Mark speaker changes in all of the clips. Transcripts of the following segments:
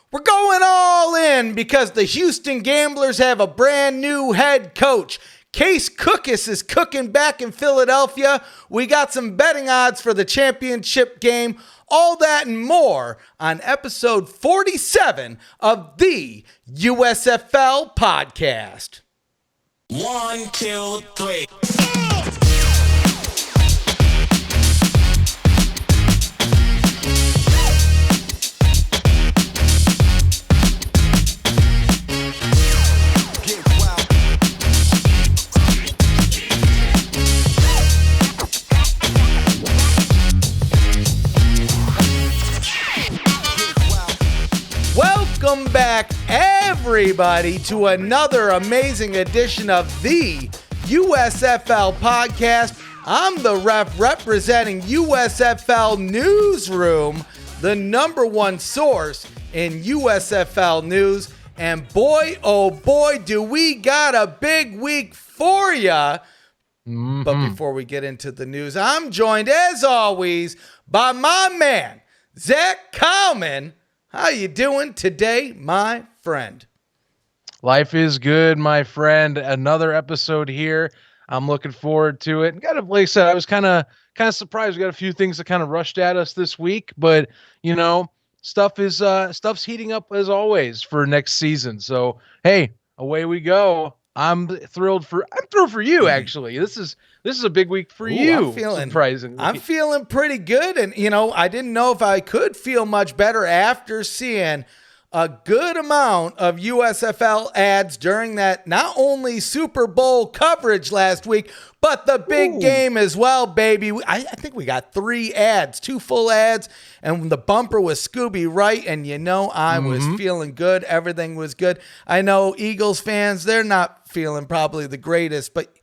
Speaker 1: We're going all in because the Houston Gamblers have a brand new head coach. Case Cookus is cooking back in Philadelphia. We got some betting odds for the championship game. All that and more on episode 47 of the USFL podcast.
Speaker 2: 1, 2, 3.
Speaker 1: Welcome back, everybody, to another amazing edition of the USFL podcast. I'm the ref representing USFL Newsroom, the number one source in USFL news. And boy, oh boy, do we got a big week for ya. But before we get into the news, I'm joined, as always, by my man, Zach Kallman. How you doing today, my friend?
Speaker 3: Life is good, my friend. Another episode here. I'm looking forward to it. Like I said, I was kind of surprised. We got a few things that kind of rushed at us this week, but you know, stuff's heating up as always for next season. So hey, away we go. I'm thrilled for you. Actually, this is a big week for you. Surprisingly,
Speaker 1: I'm feeling pretty good, and you know, I didn't know if I could feel much better after seeing a good amount of USFL ads during that not only Super Bowl coverage last week, but the big game as well, baby. I think we got 3 ads, 2 full ads, and the bumper was Scooby Wright, and you know, I was feeling good. Everything was good. I know Eagles fans, they're not feeling probably the greatest, but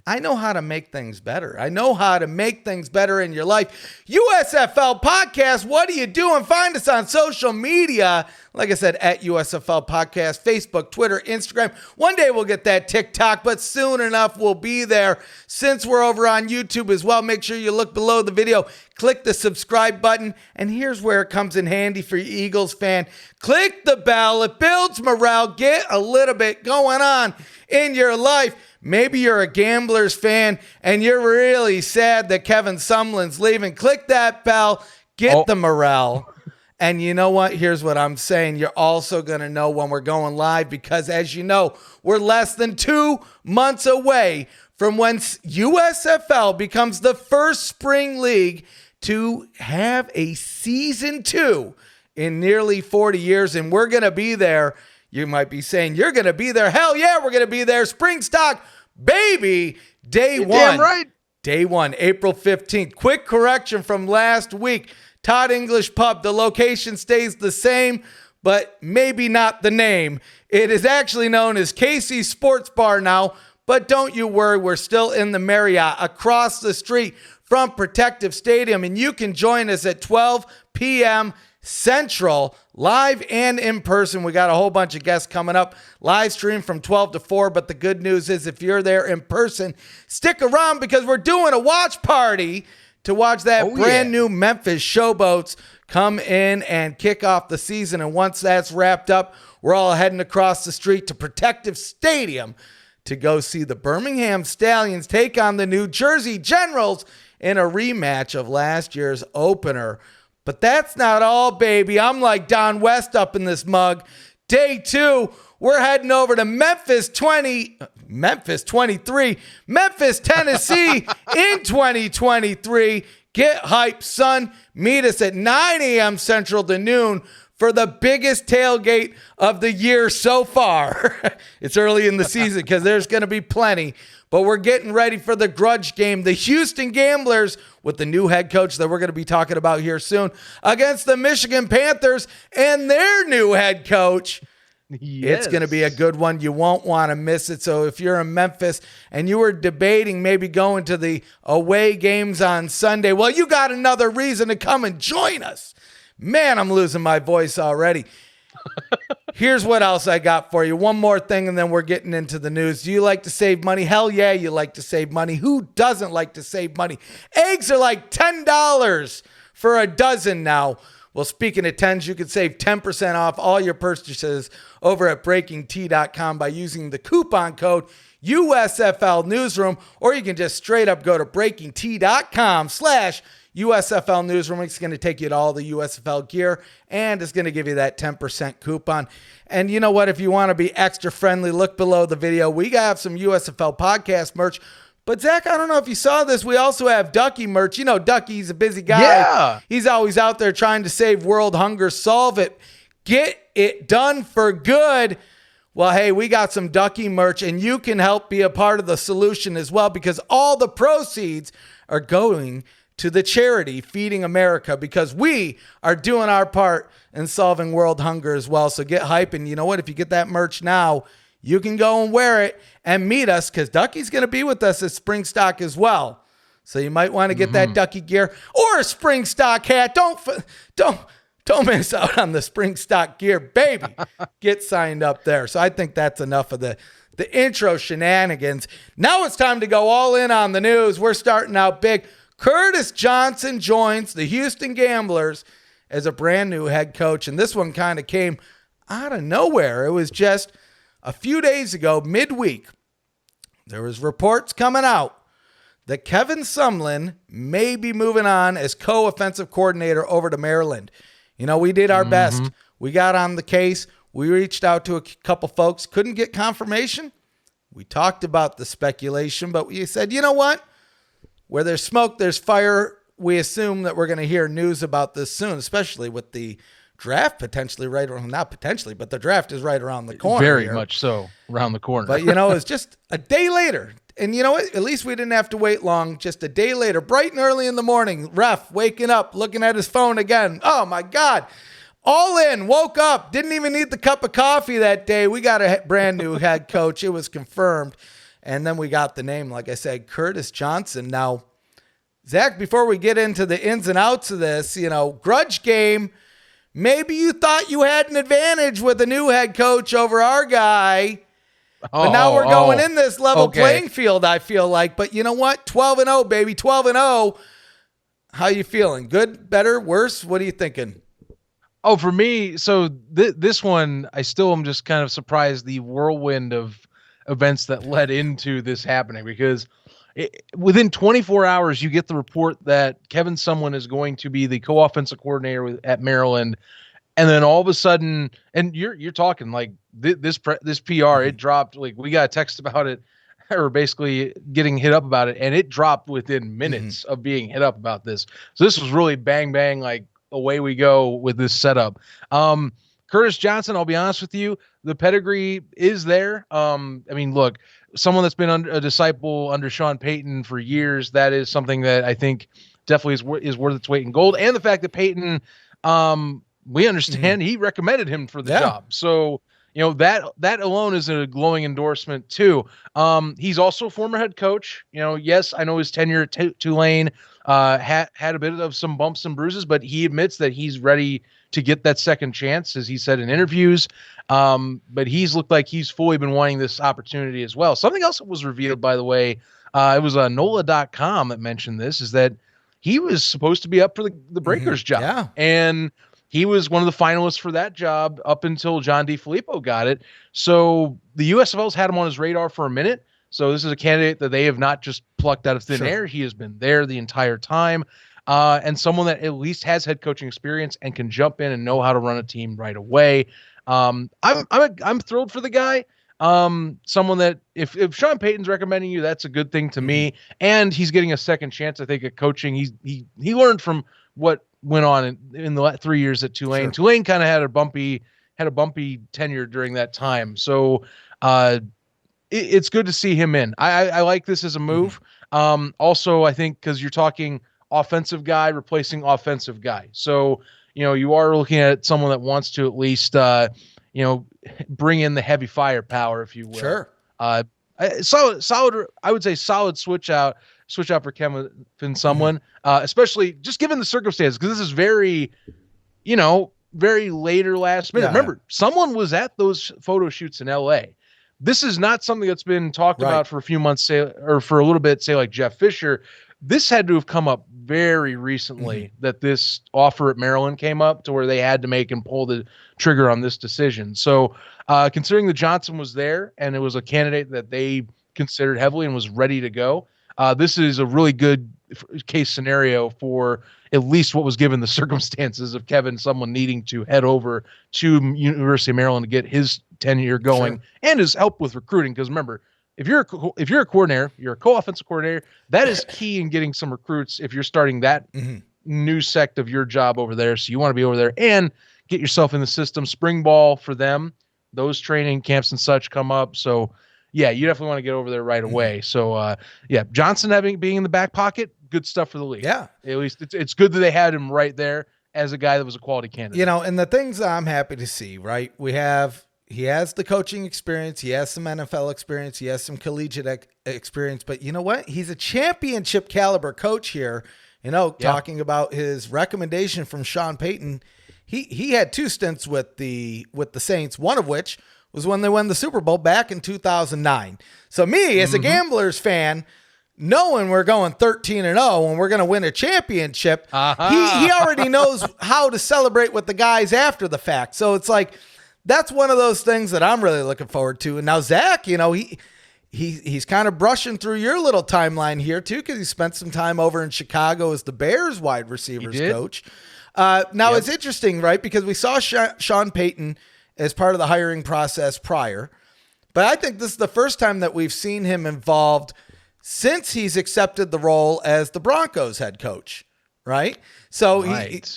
Speaker 1: I know how to make things better. I know how to make things better in your life. USFL Podcast, what are you doing? Find us on social media. Like I said, at USFL Podcast, Facebook, Twitter, Instagram. One day we'll get that TikTok, but soon enough we'll be there. Since we're over on YouTube as well, make sure you look below the video. Click the subscribe button. And here's where it comes in handy for you Eagles fan. Click the bell. It builds morale. Get a little bit going on in your life. Maybe you're a Gamblers fan and you're really sad that Kevin Sumlin's leaving. Click that bell. Get the morale. And you know what? Here's what I'm saying. You're also going to know when we're going live because, as you know, we're less than 2 months away from when USFL becomes the first spring league to have a season 2 in nearly 40 years. And we're going to be there. You might be saying, you're going to be there. Hell yeah, we're going to be there. Spring stock, baby. Day one.
Speaker 3: Damn right.
Speaker 1: Day 1, April 15th. Quick correction from last week. Todd English Pub, the location stays the same, but maybe not the name. It is actually known as Casey's Sports Bar now, but don't you worry, we're still in the Marriott across the street from Protective Stadium, and you can join us at 12 p.m. Central, live and in person. We got a whole bunch of guests coming up, live stream from 12 to 4, but the good news is if you're there in person, stick around because we're doing a watch party to watch that brand new Memphis Showboats come in and kick off the season. And once that's wrapped up, we're all heading across the street to Protective Stadium to go see the Birmingham Stallions take on the New Jersey Generals in a rematch of last year's opener. But that's not all, baby. I'm like Don West up in this mug. Day 2, we're heading over to Memphis, Tennessee in 2023. Get hyped, son. Meet us at 9 a.m. Central to noon for the biggest tailgate of the year so far. It's early in the season because there's going to be plenty. But we're getting ready for the grudge game. The Houston Gamblers, with the new head coach that we're going to be talking about here soon, against the Michigan Panthers and their new head coach. Yes. It's going to be a good one. You won't want to miss it. So if you're in Memphis and you were debating maybe going to the away games on Sunday, well, you got another reason to come and join us. Man, I'm losing my voice already. Here's what else I got for you. One more thing, and then we're getting into the news. Do you like to save money? Hell yeah, you like to save money. Who doesn't like to save money? Eggs are like $10 for a dozen now. Well, speaking of 10s, you can save 10% off all your purchases over at BreakingT.com by using the coupon code USFL Newsroom, or you can just straight up go to BreakingT.com/USFL Newsroom. It's going to take you to all the USFL gear, and it's going to give you that 10% coupon. And you know what? If you want to be extra friendly, look below the video. We got some USFL podcast merch. But Zach, I don't know if you saw this. We also have Ducky merch. You know, Ducky's a busy guy.
Speaker 3: Yeah.
Speaker 1: He's always out there trying to save world hunger, solve it, get it done for good. Well, hey, we got some Ducky merch, and you can help be a part of the solution as well, because all the proceeds are going to the charity Feeding America, because we are doing our part in solving world hunger as well. So get hype, and you know what? If you get that merch now, you can go and wear it and meet us, because Ducky's going to be with us at Spring Stock as well. So you might want to get that Ducky gear or a Spring Stock hat. Don't miss out on the Spring Stock gear, baby. Get signed up there. So I think that's enough of the intro shenanigans. Now it's time to go all in on the news. We're starting out big. Curtis Johnson joins the Houston Gamblers as a brand new head coach. And this one kind of came out of nowhere. It was just a few days ago, midweek, there was reports coming out that Kevin Sumlin may be moving on as co-offensive coordinator over to Maryland. You know, we did our best. We got on the case. We reached out to a couple folks, couldn't get confirmation. We talked about the speculation, but we said, you know what? Where there's smoke, there's fire. We assume that we're going to hear news about this soon, especially with the draft potentially right around, not potentially, but the draft is right around the corner.
Speaker 3: Very much so, around the corner.
Speaker 1: But, you know, it's just a day later. And you know what? At least we didn't have to wait long. Just a day later, bright and early in the morning, ref waking up, looking at his phone again. Oh, my God. All in, woke up, didn't even need the cup of coffee that day. We got a brand new head coach. It was confirmed. And then we got the name, like I said, Curtis Johnson. Now, Zach, before we get into the ins and outs of this, you know, grudge game. Maybe you thought you had an advantage with a new head coach over our guy. But now we're going in this level playing field, I feel like. But you know what? 12-0, baby. 12-0. How you feeling? Good, better, worse? What are you thinking?
Speaker 3: Oh, for me, so this one, I still am just kind of surprised the whirlwind of events that led into this happening, because within 24 hours, you get the report that Kevin Sumlin is going to be the co-offensive coordinator at Maryland. And then all of a sudden, and you're talking like this PR, it dropped. Like, we got a text about it, or basically getting hit up about it, and it dropped within minutes of being hit up about this. So this was really bang, bang, like away we go with this setup. Curtis Johnson, I'll be honest with you, the pedigree is there. I mean, look, someone that's been a disciple under Sean Payton for years, that is something that I think definitely is worth its weight in gold. And the fact that Payton, we understand he recommended him for the job. So, you know, that alone is a glowing endorsement too. He's also a former head coach. You know, yes, I know his tenure at Tulane had a bit of some bumps and bruises, but he admits that he's ready to get that second chance, as he said in interviews. But he's looked like he's fully been wanting this opportunity as well. Something else that was revealed, by the way, it was NOLA.com that mentioned this, is that he was supposed to be up for the Breakers job.
Speaker 1: Yeah.
Speaker 3: And he was one of the finalists for that job up until John DeFilippo got it. So the USFL's had him on his radar for a minute. So this is a candidate that they have not just plucked out of thin air. He has been there the entire time. And someone that at least has head coaching experience and can jump in and know how to run a team right away. I'm thrilled for the guy. Someone that if Sean Payton's recommending you, that's a good thing to me. And he's getting a second chance, I think, at coaching. He learned from what went on in the 3 years at Tulane. Tulane kind of had a bumpy tenure during that time. So it's good to see him in. I like this as a move. Also, I think because you're talking offensive guy replacing offensive guy. So, you know, you are looking at someone that wants to at least, you know, bring in the heavy firepower, if you will.
Speaker 1: Sure.
Speaker 3: Solid. I would say solid switch out for Kevin Sumlin, especially just given the circumstances, because this is very, you know, very later last minute. Remember, someone was at those photo shoots in LA. This is not something that's been talked about for a few months, say, or for a little bit, say like Jeff Fisher. this had to have come up very recently that this offer at Maryland came up to where they had to make and pull the trigger on this decision. So considering that Johnson was there and it was a candidate that they considered heavily and was ready to go, this is a really good case scenario for at least what was given the circumstances of Kevin, someone needing to head over to University of Maryland to get his tenure going and his help with recruiting. Because remember, if you're a coordinator, you're a co-offensive coordinator, that is key in getting some recruits if you're starting that new sect of your job over there. So you want to be over there and get yourself in the system. Spring ball for them, those training camps and such come up. So yeah, you definitely want to get over there right away. So yeah, Johnson being in the back pocket, good stuff for the league.
Speaker 1: Yeah.
Speaker 3: At least it's good that they had him right there as a guy that was a quality candidate.
Speaker 1: You know, and the things I'm happy to see, right? He has the coaching experience. He has some NFL experience. He has some collegiate experience. But you know what? He's a championship caliber coach here. You know, talking about his recommendation from Sean Payton, he had 2 stints with the Saints, one of which was when they won the Super Bowl back in 2009. So me, as a Gamblers fan, knowing we're going 13-0 and we're going to win a championship, he already knows how to celebrate with the guys after the fact. So it's like, that's one of those things that I'm really looking forward to. And now Zach, you know, he's kind of brushing through your little timeline here too, because he spent some time over in Chicago as the Bears wide receivers coach. Now it's interesting, right? Because we saw Sean Payton as part of the hiring process prior, but I think this is the first time that we've seen him involved since he's accepted the role as the Broncos head coach. Right. So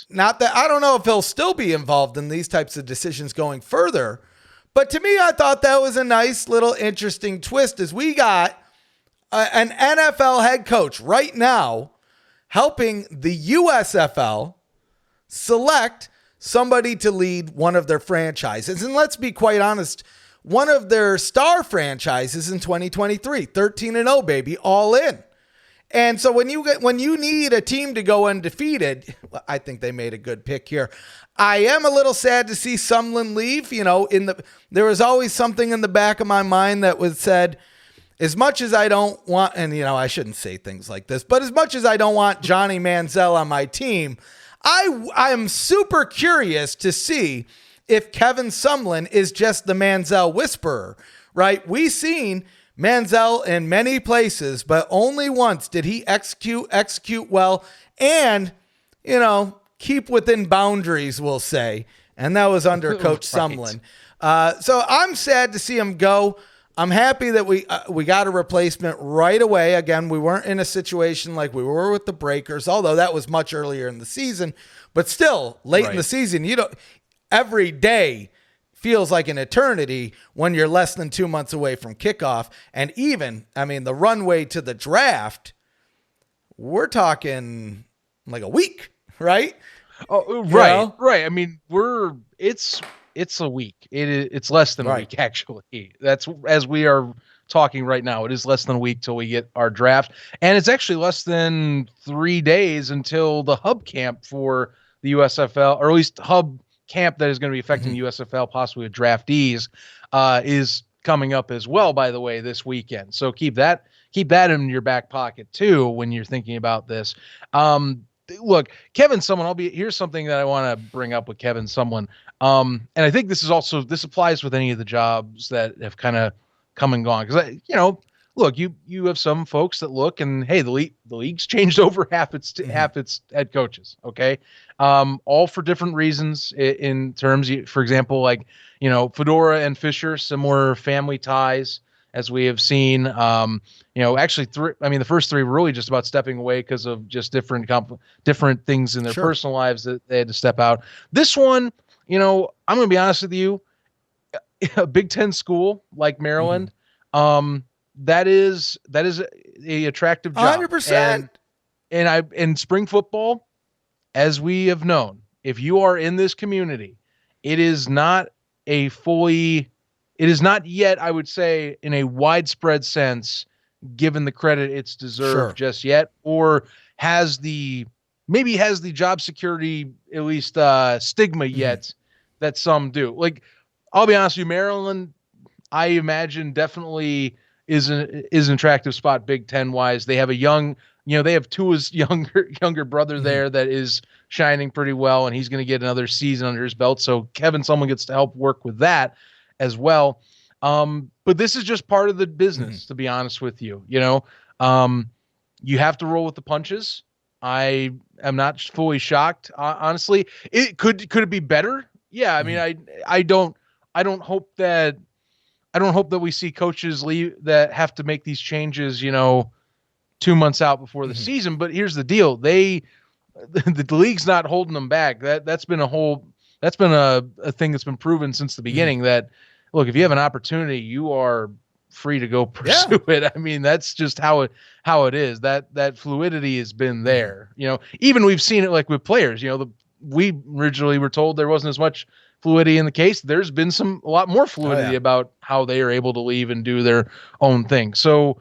Speaker 1: not that I don't know if he'll still be involved in these types of decisions going further, but to me, I thought that was a nice little interesting twist as we got an NFL head coach right now helping the USFL select somebody to lead one of their franchises. And let's be quite honest, one of their star franchises in 2023, 13-0, baby, all in. And so when you need a team to go undefeated, I think they made a good pick here. I am a little sad to see Sumlin leave. You know, there was always something in the back of my mind that was said, as much as I don't want, and you know, I shouldn't say things like this, but as much as I don't want Johnny Manziel on my team, I am super curious to see if Kevin Sumlin is just the Manziel whisperer, right? We've seen Manziel in many places, but only once did he execute well and, you know, keep within boundaries, we'll say. And that was under Coach Sumlin. So I'm sad to see him go. I'm happy that we got a replacement right away. Again, we weren't in a situation like we were with the Breakers, although that was much earlier in the season. But still, late in the season, every day feels like an eternity when you're less than 2 months away from kickoff. And even, I mean, the runway to the draft, we're talking like a week, right?
Speaker 3: Oh, right, right. I mean, it's a week. It's less than a week, actually. That's as we are talking right now. It is less than a week till we get our draft. And it's actually less than 3 days until the hub camp for the USFL, or at least hub camp that is going to be affecting USFL, possibly with draftees, is coming up as well, by the way, this weekend. So keep that in your back pocket too when you're thinking about this. Look, Kevin Sumlin, here's something that I want to bring up with Kevin Sumlin. And I think this applies with any of the jobs that have kind of come and gone. Because, look, you have some folks that look and, hey, the league's changed over half its head coaches. Okay. All for different reasons in terms, for example, like, Fedora and Fisher, similar family ties, as we have seen. Actually, the first 3 were really just about stepping away because of just different things in their personal lives that they had to step out. This one, I'm going to be honest with you, a Big Ten school like Maryland, that is a attractive job.
Speaker 1: 100%.
Speaker 3: And spring football, as we have known, if you are in this community, it is not yet, I would say, in a widespread sense, given the credit it's deserved just yet, or has the job security, at least stigma yet that some do. Like, I'll be honest with you, Maryland, I imagine definitely is an attractive spot Big Ten wise. They have a young they have Tua's younger brother there that is shining pretty well, and he's going to get another season under his belt. So Kevin Sumlin gets to help work with that as well. But this is just part of the business, to be honest with you. You have to roll with the punches. I am not fully shocked, honestly. Could it be better? Yeah, I mean, I don't hope that we see coaches leave that have to make these changes, 2 months out before the season. But here's the deal: the league's not holding them back. That's been a thing that's been proven since the beginning. That look, if you have an opportunity, you are free to go pursue it. I mean, that's just how it is. That fluidity has been there. Even we've seen it like with players. We originally were told there wasn't as much fluidity in the case. There's been a lot more fluidity about how they are able to leave and do their own thing. So,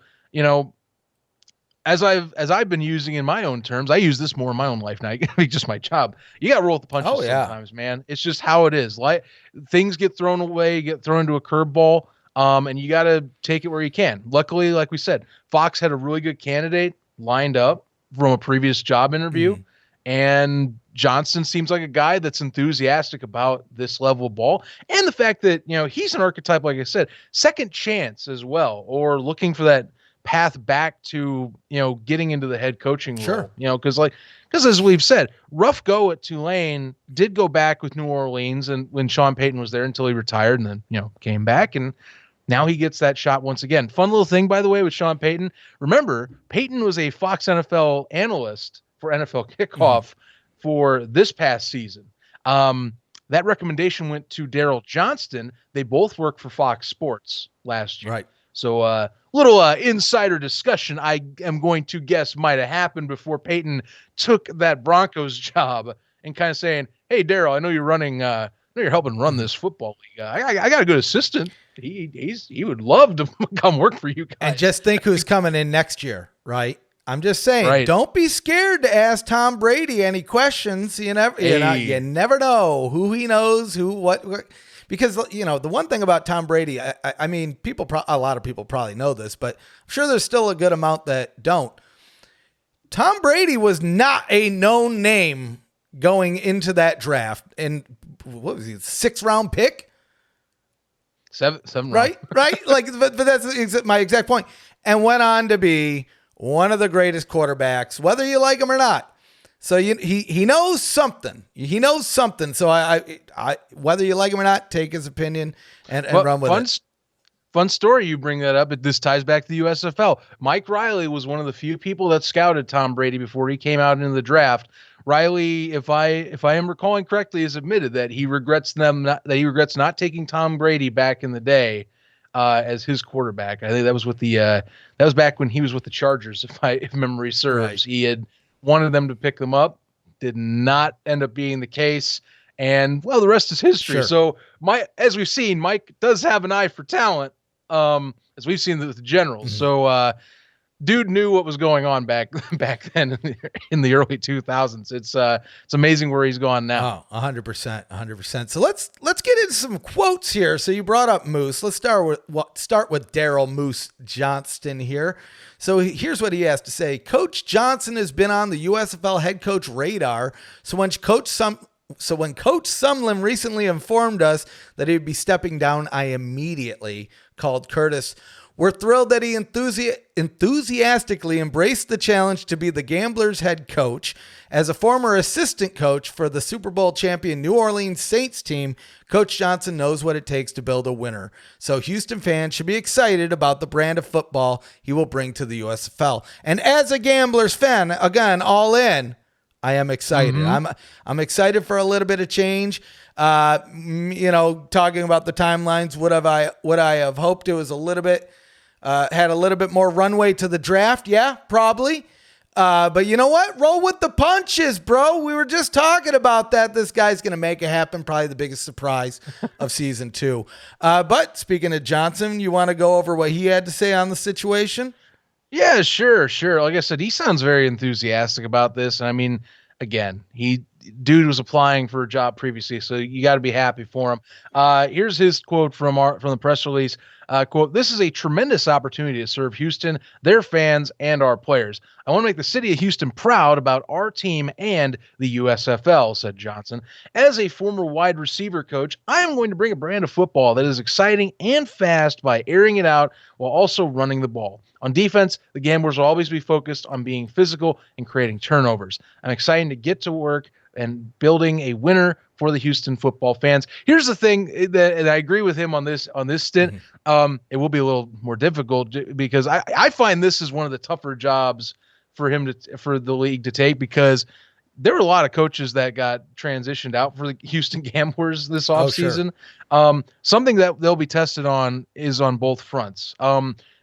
Speaker 3: as I've been using in my own terms, I use this more in my own life now. It's just my job. You got to roll with the punches sometimes, man. It's just how it is. Like things get thrown away, get thrown into a curveball, and you got to take it where you can. Luckily, like we said, Fox had a really good candidate lined up from a previous job interview, and Johnson seems like a guy that's enthusiastic about this level of ball, and the fact that he's an archetype, like I said, second chance as well, or looking for that path back to getting into the head coaching role. Because as we've said, rough go at Tulane, did go back with New Orleans and when Sean Payton was there until he retired, and then came back, and now he gets that shot once again. Fun little thing, by the way, with Sean Payton. Remember, Payton was a Fox NFL analyst for NFL Kickoff for this past season. That recommendation went to Daryl Johnston. They both worked for Fox Sports last year.
Speaker 1: Right.
Speaker 3: So little insider discussion, I am going to guess, might have happened before Peyton took that Broncos job and kind of saying, hey, Daryl, I know you're running, I know you're helping run this football league. I got a good assistant. He would love to come work for you guys.
Speaker 1: And just think who's coming in next year, right? I'm just saying, don't be scared to ask Tom Brady any questions. You never know who he knows, what. Because, the one thing about Tom Brady, I mean, a lot of people probably know this, but I'm sure there's still a good amount that don't. Tom Brady was not a known name going into that draft. And what was he, 6th round pick?
Speaker 3: Seven
Speaker 1: right? Like, but that's my exact point. And went on to be one of the greatest quarterbacks, whether you like him or not. So he knows something. He knows something. So I whether you like him or not, take his opinion and run with it.
Speaker 3: Fun story you bring that up. This ties back to the USFL. Mike Riley was one of the few people that scouted Tom Brady before he came out into the draft. Riley, if I am recalling correctly, has admitted that he regrets not taking Tom Brady back in the day as his quarterback. I think that was that was back when he was with the Chargers, if memory serves. Right. He had wanted them to pick them up, did not end up being the case, and well, the rest is history. Sure. So as we've seen, Mike does have an eye for talent, as we've seen with the Generals. So dude knew what was going on back then in the early 2000s. It's amazing where he's gone now.
Speaker 1: Oh, 100%. So let's get into some quotes here. So you brought up Moose. Let's start with Daryl Moose Johnston here. So here's what he has to say. Coach Johnson has been on the USFL head coach radar. So when Coach Sumlin recently informed us that he would be stepping down, I immediately called Curtis. We're thrilled that he enthusiastically embraced the challenge to be the Gamblers' head coach. As a former assistant coach for the Super Bowl champion New Orleans Saints team, Coach Johnson knows what it takes to build a winner. So Houston fans should be excited about the brand of football he will bring to the USFL. And as a Gamblers fan, again, all in, I am excited. I'm excited for a little bit of change. Talking about the timelines, would I have hoped it was a little bit had a little bit more runway to the draft? Yeah, probably. But you know what? Roll with the punches, bro. We were just talking about that. This guy's going to make it happen. Probably the biggest surprise of season 2. But speaking of Johnson, you want to go over what he had to say on the situation?
Speaker 3: Yeah, sure. Like I said, he sounds very enthusiastic about this. And I mean, again, dude was applying for a job previously, so you got to be happy for him. Here's his quote from the press release. quote, "This is a tremendous opportunity to serve Houston, their fans, and our players. I want to make the city of Houston proud about our team and the USFL," said Johnson. "As a former wide receiver coach, I am going to bring a brand of football that is exciting and fast by airing it out while also running the ball. On defense, the Gamblers will always be focused on being physical and creating turnovers. I'm excited to get to work and building a winner for the Houston football fans." Here's the thing that I agree with him on this stint. It will be a little more difficult because I find this is one of the tougher jobs for the league to take, because there were a lot of coaches that got transitioned out for the Houston Gamblers this offseason. Sure. Something that they'll be tested on is on both fronts.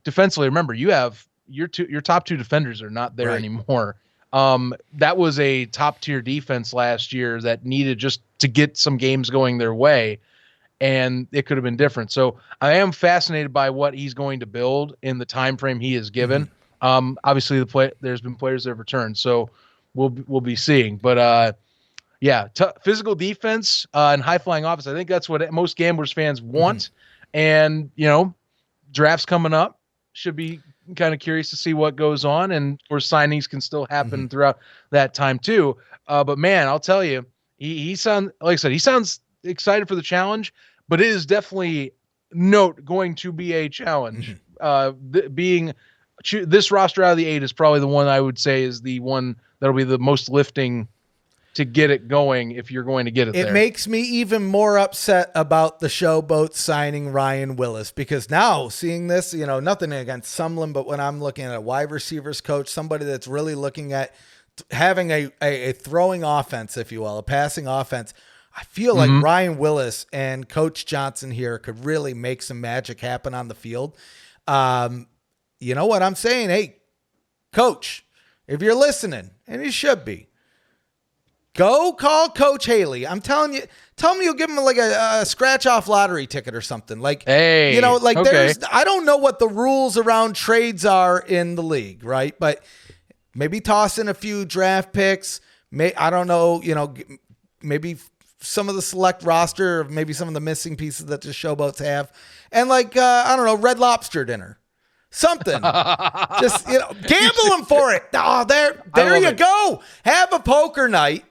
Speaker 3: Defensively, remember, you have your top two defenders are not there anymore. That was a top tier defense last year that needed just to get some games going their way, and it could have been different. So I am fascinated by what he's going to build in the time frame he is given. Obviously there's been players that have returned, so we'll be seeing. But physical defense and high flying offense. I think that's what most Gamblers fans want. And draft's coming up. Should be kind of curious to see what goes on, and of course signings can still happen throughout that time too. But man, I'll tell you, he sounds, like I said, he sounds excited for the challenge, but it is definitely going to be a challenge. This roster out of the 8 is probably the one I would say is the one that'll be the most lifting to get it going if you're going to get it there.
Speaker 1: It makes me even more upset about the Showboats signing Ryan Willis, because now seeing this, nothing against Sumlin, but when I'm looking at a wide receivers coach, somebody that's really looking at having a throwing offense, if you will, a passing offense, I feel like Ryan Willis and Coach Johnson here could really make some magic happen on the field. You know what I'm saying? Hey, Coach, if you're listening, and you should be, go call Coach Haley. I'm telling you, tell me you'll give him like a scratch-off lottery ticket or something. Like,
Speaker 3: hey,
Speaker 1: I don't know what the rules around trades are in the league, right? But maybe toss in a few draft picks. I don't know, maybe some of the select roster, or maybe some of the missing pieces that the Showboats have. And Red Lobster dinner. Something. Just, gamble them for it. Oh, there you go. Have a poker night.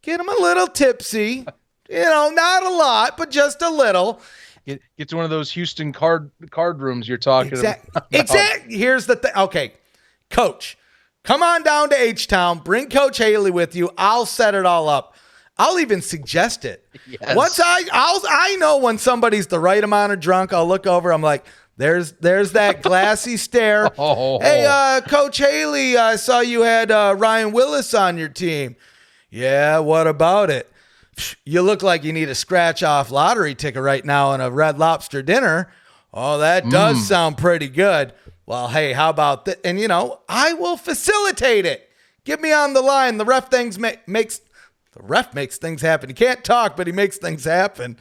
Speaker 1: Get them a little tipsy. Not a lot, but just a little.
Speaker 3: Get to one of those Houston card rooms you're talking about.
Speaker 1: Exactly. Here's the thing. Okay, Coach, come on down to H-Town. Bring Coach Haley with you. I'll set it all up. I'll even suggest it.
Speaker 3: Yes.
Speaker 1: Once I know when somebody's the right amount of drunk, I'll look over. I'm like, there's that glassy stare. Hey, Coach Haley, I saw you had Ryan Willis on your team. Yeah, what about it? You look like you need a scratch-off lottery ticket right now on a Red Lobster dinner. Oh, that does sound pretty good. Well, hey, how about that? And, I will facilitate it. Get me on the line. The ref makes things happen. He can't talk, but he makes things happen.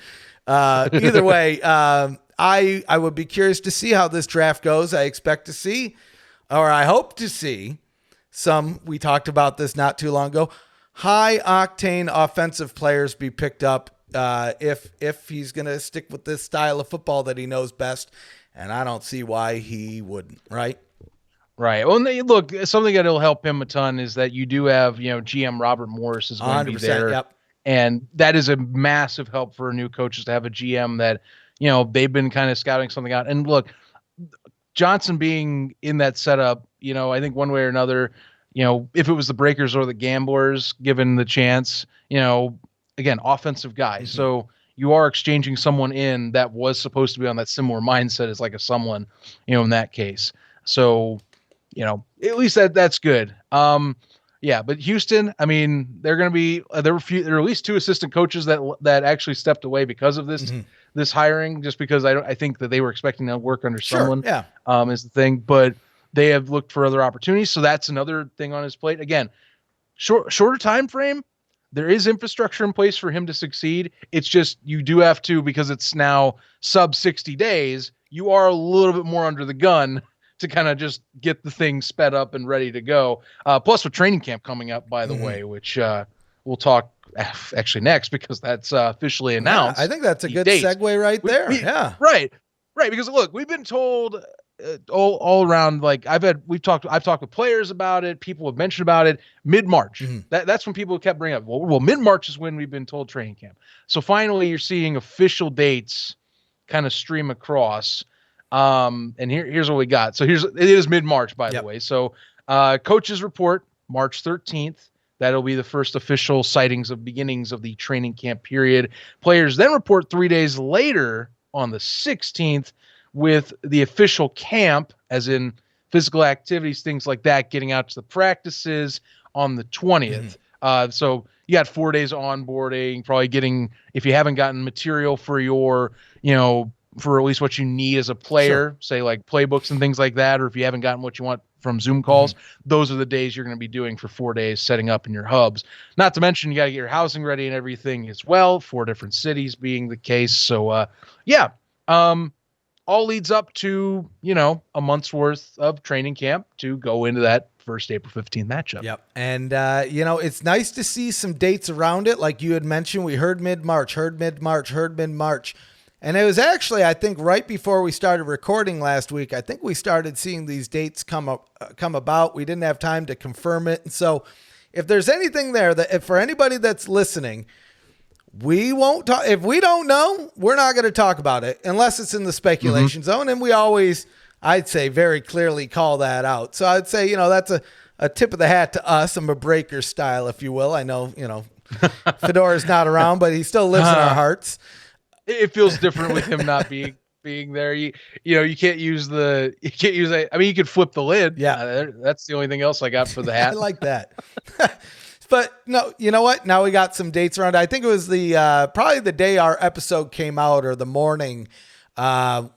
Speaker 1: Either way, I would be curious to see how this draft goes. I expect to see, or I hope to see, we talked about this not too long ago, high-octane offensive players be picked up if he's going to stick with this style of football that he knows best, and I don't see why he wouldn't, right?
Speaker 3: Right. Well, look, something that will help him a ton is that you do have, GM Robert Morris is going to be there.
Speaker 1: Yep.
Speaker 3: And that is a massive help for new coaches to have a GM that, they've been kind of scouting something out. And look, Johnson being in that setup, I think one way or another, if it was the Breakers or the Gamblers given the chance, again, offensive guy. So you are exchanging someone in that was supposed to be on that similar mindset as like a someone, in that case. So, at least that's good. But Houston, I mean, they're going to be, there were at least 2 assistant coaches that actually stepped away because of this hiring, just because I think that they were expecting to work under someone, is the thing, but they have looked for other opportunities. So that's another thing on his plate. Again, shorter time frame. There is infrastructure in place for him to succeed. It's just, you do have to, because it's now sub 60 days, you are a little bit more under the gun to kind of just get the thing sped up and ready to go. Plus with training camp coming up, by the way, which we'll talk actually next, because that's officially announced.
Speaker 1: Yeah, I think that's a good segue right there.
Speaker 3: Right. Right, because look, we've been told all around. Like I've talked with players about it. People have mentioned about it. Mid-March.
Speaker 1: Mm-hmm.
Speaker 3: That's when people kept bringing up. Well, mid-March is when we've been told training camp. So finally, you're seeing official dates kind of stream across. And here's what we got. So it is mid-March, by the way. So coaches report March 13th. That'll be the first official sightings of beginnings of the training camp period. Players then report 3 days later on the 16th with the official camp, as in physical activities, things like that, getting out to the practices on the 20th. So you got 4 days of onboarding, probably getting, if you haven't gotten material for your, for at least what you need as a player, say like playbooks and things like that, or if you haven't gotten what you want from Zoom calls, those are the days you're going to be doing for 4 days, setting up in your hubs. Not to mention you got to get your housing ready and everything as well, 4 different cities being the case. So all leads up to, a month's worth of training camp to go into that first April 15th matchup.
Speaker 1: Yep. And, it's nice to see some dates around it. Like you had mentioned, we heard mid-March. And it was actually, I think, right before we started recording last week, I think we started seeing these dates come about. We didn't have time to confirm it. And so if there's anything there that for anybody that's listening, we won't talk. If we don't know, we're not going to talk about it unless it's in the speculation zone. And we always, I'd say, very clearly call that out. So I'd say, that's a tip of the hat to us. I'm a Breaker style, if you will. I know, Fedora's not around, but he still lives in our hearts.
Speaker 3: It feels different with him not being there. You can't use that. I mean, you could flip the lid.
Speaker 1: Yeah.
Speaker 3: That's the only thing else I got for the hat.
Speaker 1: I like that. But no, you know what? Now we got some dates around. I think it was probably the day our episode came out or the morning.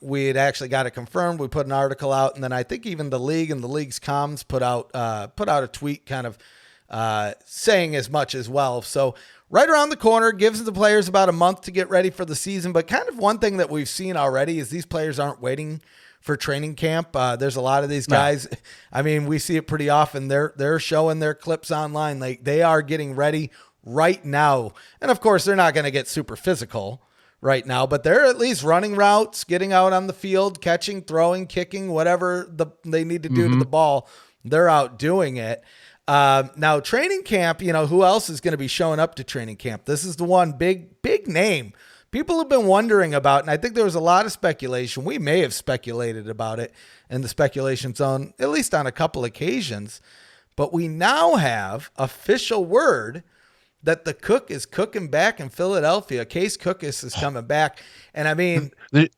Speaker 1: We had actually got it confirmed. We put an article out, and then I think even the league and the league's comms put out a tweet kind of saying as much as well. So right around the corner, gives the players about a month to get ready for the season. But kind of one thing that we've seen already is these players aren't waiting for training camp. There's a lot of these guys. No. I mean, we see it pretty often. They're showing their clips online. Like they are getting ready right now. And of course, they're not going to get super physical right now, but they're at least running routes, getting out on the field, catching, throwing, kicking, whatever they need to do to the ball. They're out doing it. Now training camp, who else is going to be showing up to training camp? This is the one big name people have been wondering about. And I think there was a lot of speculation. We may have speculated about it in the speculation zone, at least on a couple occasions, but we now have official word that the cook is cooking back in Philadelphia. Case Cookus is coming back. And I mean,
Speaker 3: the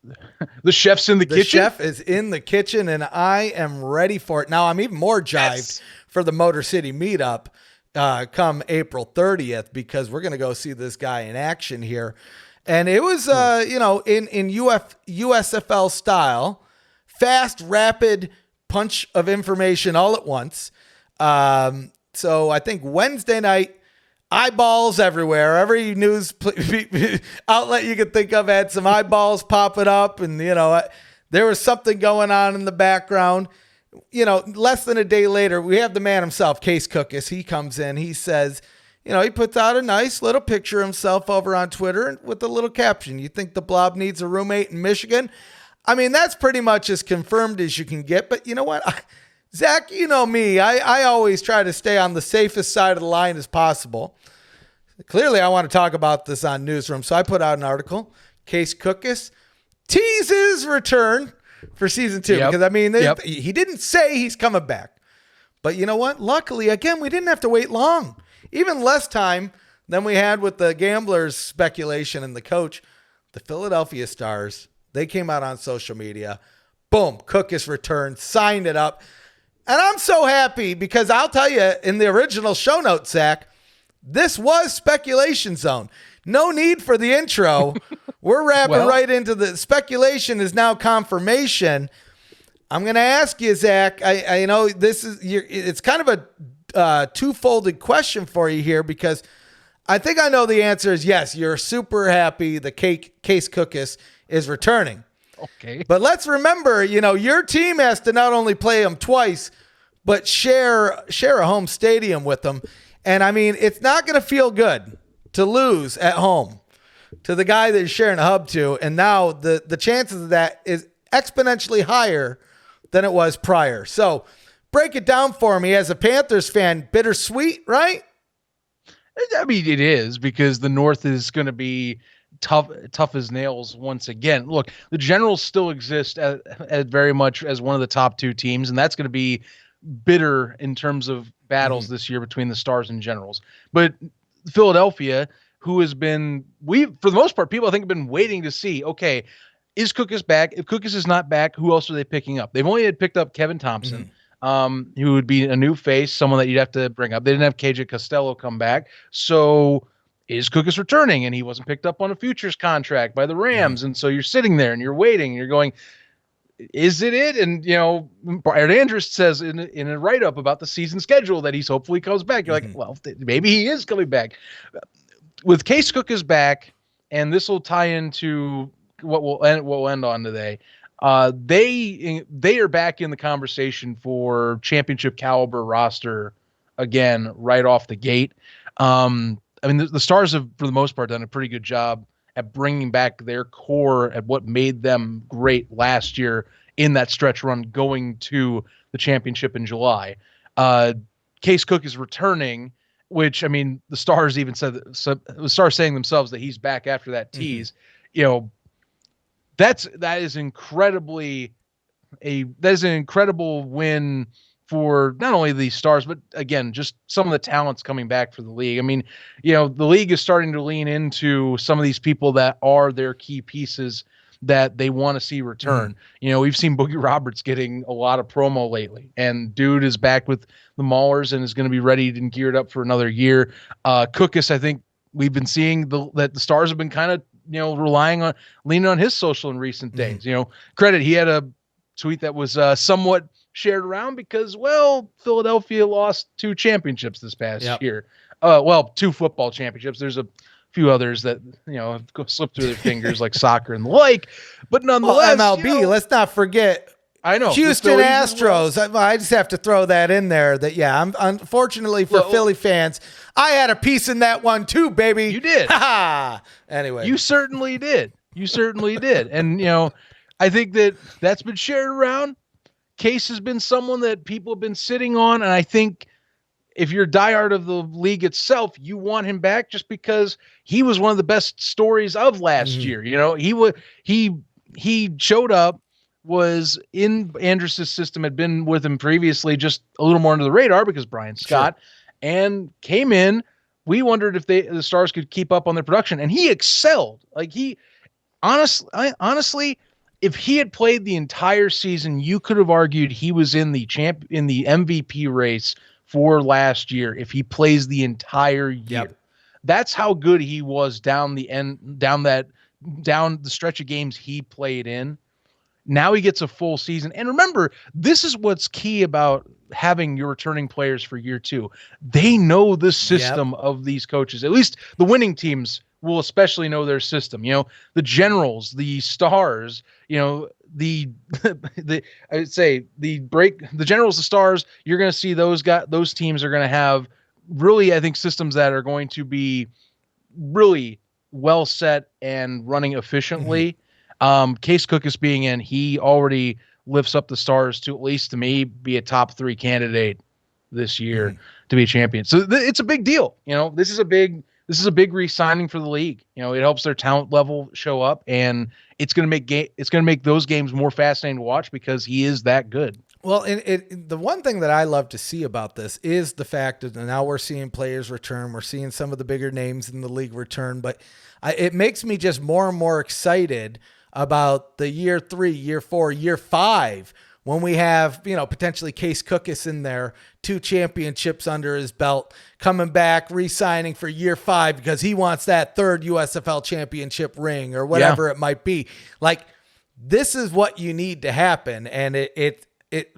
Speaker 3: chef's in the kitchen. The
Speaker 1: chef is in the kitchen, and I am ready for it. Now I'm even more jived for the Motor City meetup come April 30th, because we're going to go see this guy in action here. And it was, in USFL style, fast, rapid punch of information all at once. So I think Wednesday night, eyeballs everywhere. Every news outlet you could think of had some eyeballs popping up, and there was something going on in the background. Less than a day later, we have the man himself, Case Cookus. He comes in. He says, he puts out a nice little picture of himself over on Twitter with a little caption. You think the Blob needs a roommate in Michigan? I mean, that's pretty much as confirmed as you can get. But you know what? Zach, you know me. I always try to stay on the safest side of the line as possible. Clearly, I want to talk about this on Newsroom, so I put out an article. Case Cookus teases return for season 2. Because, I mean, he didn't say he's coming back. But you know what? Luckily, again, we didn't have to wait long. Even less time than we had with the Gamblers speculation and the coach. The Philadelphia Stars, they came out on social media. Boom, Cookus returned, signed it up. And I'm so happy because I'll tell you, in the original show notes, Zach, this was speculation zone. No need for the intro. We're wrapping right into the speculation is now confirmation. I'm going to ask you, Zach, I know this is it's kind of a two-folded question for you here, because I think I know the answer is yes, you're super happy the Case Cookus is returning.
Speaker 3: Okay.
Speaker 1: But let's remember, your team has to not only play him twice, but share a home stadium with them. And I mean, it's not going to feel good to lose at home. to the guy that you're sharing a hub to. And now the chances of that is exponentially higher than it was prior. So break it down for me as a Panthers fan. Bittersweet, right?
Speaker 3: I mean, it is, because the North is going to be tough as nails once again. Look, the Generals still exist as very much as one of the top two teams, and that's going to be bitter in terms of battles this year between the Stars and Generals. But Philadelphia, who has been, for the most part, people I think have been waiting to see, okay, is Cookus back? If Cookus is not back, who else are they picking up? They've only had picked up Kevin Thompson, who would be a new face, someone that you'd have to bring up. They didn't have KJ Costello come back. So is Cookus returning? And he wasn't picked up on a futures contract by the Rams. And so you're sitting there and you're waiting and you're going, is it? And, Brian Andrews says in a write-up about the season schedule that he's hopefully comes back. You're like, well, maybe he is coming back. With Case Cookus back, and this will tie into what we'll end on today. They are back in the conversation for championship caliber roster again right off the gate. I mean, the Stars have, for the most part, done a pretty good job at bringing back their core at what made them great last year in that stretch run going to the championship in July. Case Cook is returning, which, I mean, the Stars even said, the Stars saying themselves that he's back after that tease. That is an incredible win for not only the Stars, but again, just some of the talents coming back for the league. I mean, the league is starting to lean into some of these people that are their key pieces that they want to see return. We've seen Boogie Roberts getting a lot of promo lately, and dude is back with the Maulers and is going to be ready and geared up for another year. Cookus, I think we've been seeing that the Stars have been kind of, leaning on his social in recent days. Credit, he had a tweet that was somewhat shared around because, Philadelphia lost 2 championships this past year. 2 football championships. There's a few others that, have slipped through their fingers like soccer and the like, but nonetheless,
Speaker 1: MLB, let's not forget.
Speaker 3: I know
Speaker 1: Houston Astros. I just have to throw that in there. That I'm unfortunately for Philly fans, I had a piece in that one too, baby.
Speaker 3: You did.
Speaker 1: Anyway,
Speaker 3: you certainly did. And I think that's been shared around. Case has been someone that people have been sitting on, and I think if you're diehard of the league itself, you want him back just because he was one of the best stories of last year. He showed up, was in Andrus' system, had been with him previously, just a little more under the radar because Brian Scott, and came in. We wondered if the Stars could keep up on their production, and he excelled. Like honestly, if he had played the entire season, you could have argued he was in the MVP race for last year if he plays the entire year. That's how good he was down the stretch of games he played in. Now he gets a full season. And remember, this is what's key about having your returning players for year 2. They know the system of these coaches. At least the winning teams will especially know their system. The Generals, the Stars, I would say the Generals, the Stars, you're going to see those teams are going to have really, I think, systems that are going to be really well set and running efficiently. Case Cookus being in, he already lifts up the Stars to, at least to me, be a top 3 candidate this year to be a champion. So it's a big deal. This is a big re-signing for the league. It helps their talent level show up, and it's going to make those games more fascinating to watch because he is that good.
Speaker 1: Well, the one thing that I love to see about this is the fact that now we're seeing players return. We're seeing some of the bigger names in the league return, but it makes me just more and more excited about the year 3, year 4, year 5, when we have, potentially Case Cookus in there, 2 championships under his belt, coming back, re-signing for year 5 because he wants that 3rd USFL championship ring or whatever it might be. Like, this is what you need to happen. And it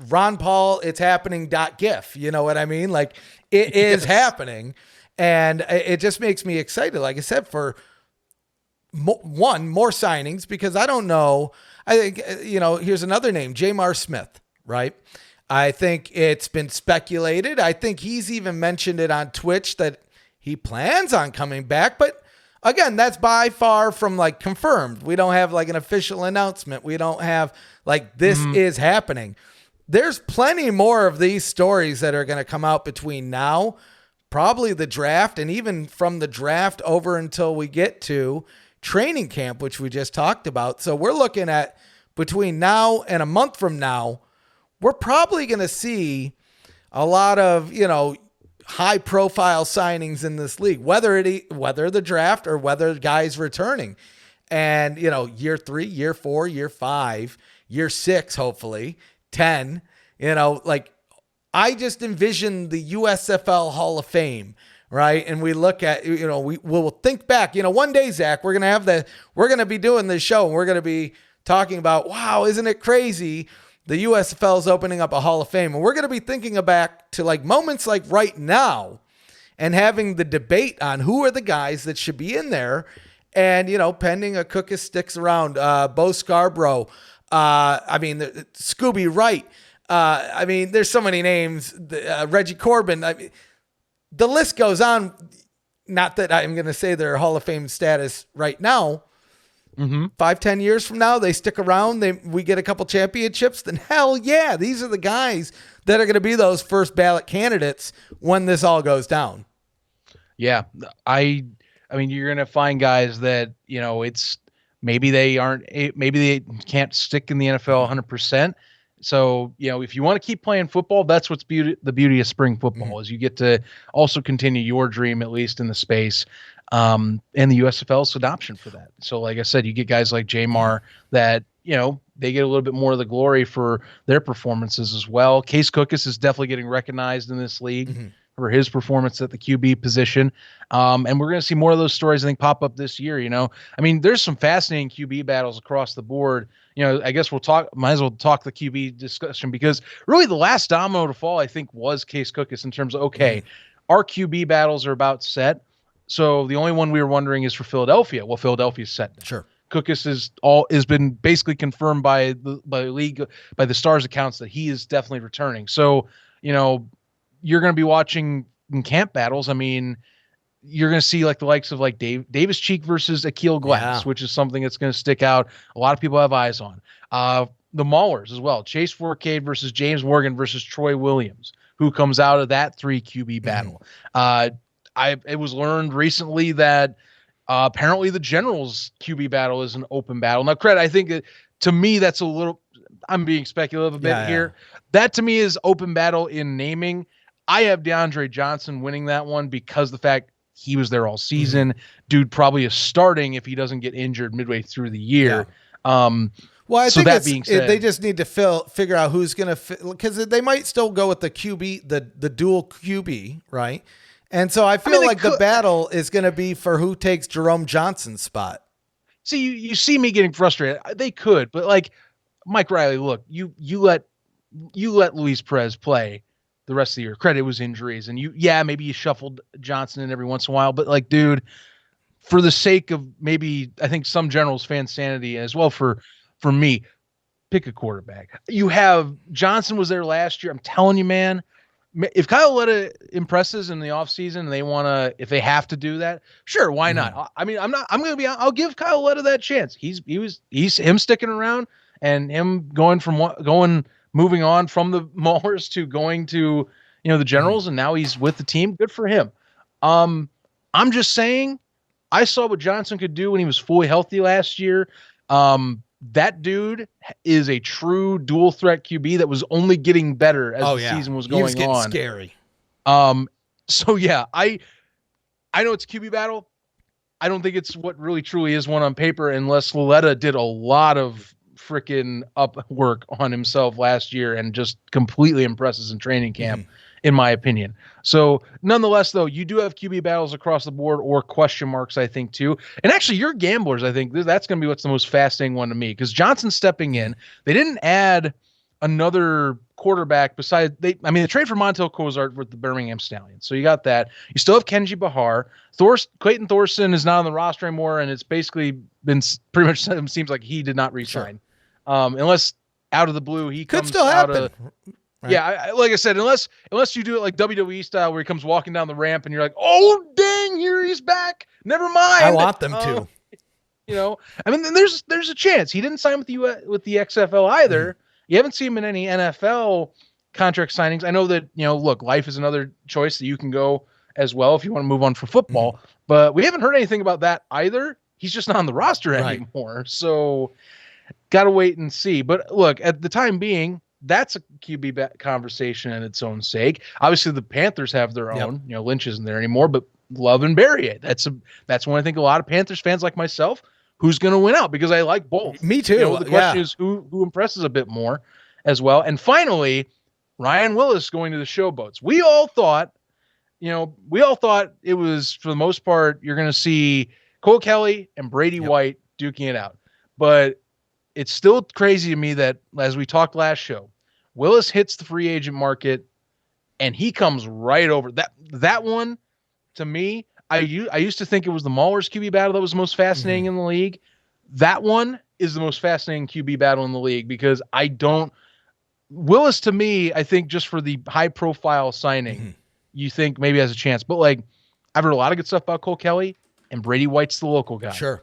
Speaker 1: Ron Paul, it's happening .gif, you know what I mean? Like, it is happening. And it just makes me excited, like I said, for more signings, because I don't know. I think, here's another name, Jamar Smith, right? I think it's been speculated. I think he's even mentioned it on Twitch that he plans on coming back, but again, that's by far from like confirmed. We don't have like an official announcement. We don't have like this is happening. There's plenty more of these stories that are going to come out between now, probably the draft, and even from the draft over until we get to training camp, which we just talked about. So we're looking at between now and a month from now, we're probably going to see a lot of, high profile signings in this league, whether the draft or whether guys returning. And, year 3, year 4, year 5, year 6, hopefully 10, I just envision the USFL Hall of Fame, right? And we look at, we'll think back, one day, Zach, we're going to be doing this show and we're going to be talking about, wow, isn't it crazy? The USFL is opening up a Hall of Fame. And we're going to be thinking back to like moments like right now and having the debate on who are the guys that should be in there. And, pending a Cookus sticks around, Bo Scarborough, Scooby Wright. There's so many names, Reggie Corbin. The list goes on. Not that I'm going to say they're Hall of Fame status right now. 5-10 years from now, they stick around. We get a couple championships. Then hell yeah, these are the guys that are going to be those first ballot candidates when this all goes down.
Speaker 3: Yeah, I mean, you're going to find guys that it's maybe they can't stick in the NFL 100%. So, if you want to keep playing football, that's what's the beauty of spring football is you get to also continue your dream, at least in the space. And the USFL's an option for that. So, like I said, you get guys like Jamar that, they get a little bit more of the glory for their performances as well. Case Cookus is definitely getting recognized in this league for his performance at the QB position. And we're going to see more of those stories, I think, pop up this year. There's some fascinating QB battles across the board. I guess might as well talk the QB discussion because really the last domino to fall, I think, was Case Cookus in terms of, our QB battles are about set. So the only one we were wondering is for Philadelphia. Well, Philadelphia's set now. Sure. Cookus has been basically confirmed by the Stars accounts that he is definitely returning. So, you're going to be watching in camp battles. You're going to see like the likes of like Davis Cheek versus Akil Glass, which is something that's going to stick out. A lot of people have eyes on. The Maulers as well. Chase Fourcade versus James Morgan versus Troy Williams, who comes out of that 3 QB battle. It was learned recently that apparently the Generals QB battle is an open battle. Now, Craig, I think to me that's a little. I'm being speculative a bit here. That to me is open battle in naming. I have DeAndre Johnson winning that one because the fact he was there all season. Dude probably is starting if he doesn't get injured midway through the year.
Speaker 1: Well, I think that being said, they just need to figure out who's going to because they might still go with the QB, the dual QB, right? And so I feel like the battle is going to be for who takes Jerome Johnson's spot.
Speaker 3: See, you see me getting frustrated. They could, but like Mike Riley, look, you let Luis Perez play the rest of the year. Credit was injuries, and maybe you shuffled Johnson in every once in a while, but like, dude, for the sake of maybe I think some Generals fan sanity as well for me, pick a quarterback. You have Johnson was there last year. I'm telling you, man. If Kyle Letta impresses in the offseason and they want to, if they have to do that, sure, why not? I'll give Kyle Letta that chance. He's him sticking around and him moving on from the Maulers to going to, the Generals. And now he's with the team. Good for him. I'm just saying I saw what Johnson could do when he was fully healthy last year. That dude is a true dual threat QB that was only getting better as the season was going on. He was getting
Speaker 1: scary.
Speaker 3: So yeah, I know it's a QB battle. I don't think it's what really truly is one on paper unless Loletta did a lot of freaking up work on himself last year and just completely impresses in training camp, in my opinion. So nonetheless, though, you do have QB battles across the board or question marks, I think, too. And actually, your gamblers, I think that's going to be what's the most fascinating one to me because Johnson's stepping in. They didn't add another quarterback besides the trade for Montel Cozart with the Birmingham Stallions. So you got that. You still have Kenji Bahar. Clayton Thorson is not on the roster anymore, and it's basically been pretty much seems like he did not re-sign. Unless out of the blue he
Speaker 1: could
Speaker 3: comes
Speaker 1: still
Speaker 3: out
Speaker 1: happen.
Speaker 3: of Yeah, like I said, unless you do it like WWE style where he comes walking down the ramp and you're like, oh, dang dang, Yuri's back. Never mind.
Speaker 1: I want them to.
Speaker 3: I mean, there's a chance. He didn't sign with the XFL either. You haven't seen him in any NFL contract signings. I know that, look, life is another choice that you can go as well if you want to move on for football. But we haven't heard anything about that either. He's just not on the roster anymore. So got to wait and see. But look, at the time being, that's a QB conversation in its own sake. Obviously, the Panthers have their own. Lynch isn't there anymore, but love and bury it. That's when I think a lot of Panthers fans like myself, who's going to win out, because I like both.
Speaker 1: Me too.
Speaker 3: The question is who impresses a bit more as well. And finally, Ryan Willis going to the Showboats. We all thought it was, for the most part, you're going to see Cole Kelly and Brady White duking it out. But it's still crazy to me that, as we talked last show, Willis hits the free agent market and he comes right over. That one, to me, I used to think it was the Maulers QB battle that was most fascinating in the league. That one is the most fascinating QB battle in the league, because Willis, to me, I think just for the high profile signing, you think maybe has a chance. But I've heard a lot of good stuff about Cole Kelly, and Brady White's the local guy.
Speaker 1: Sure.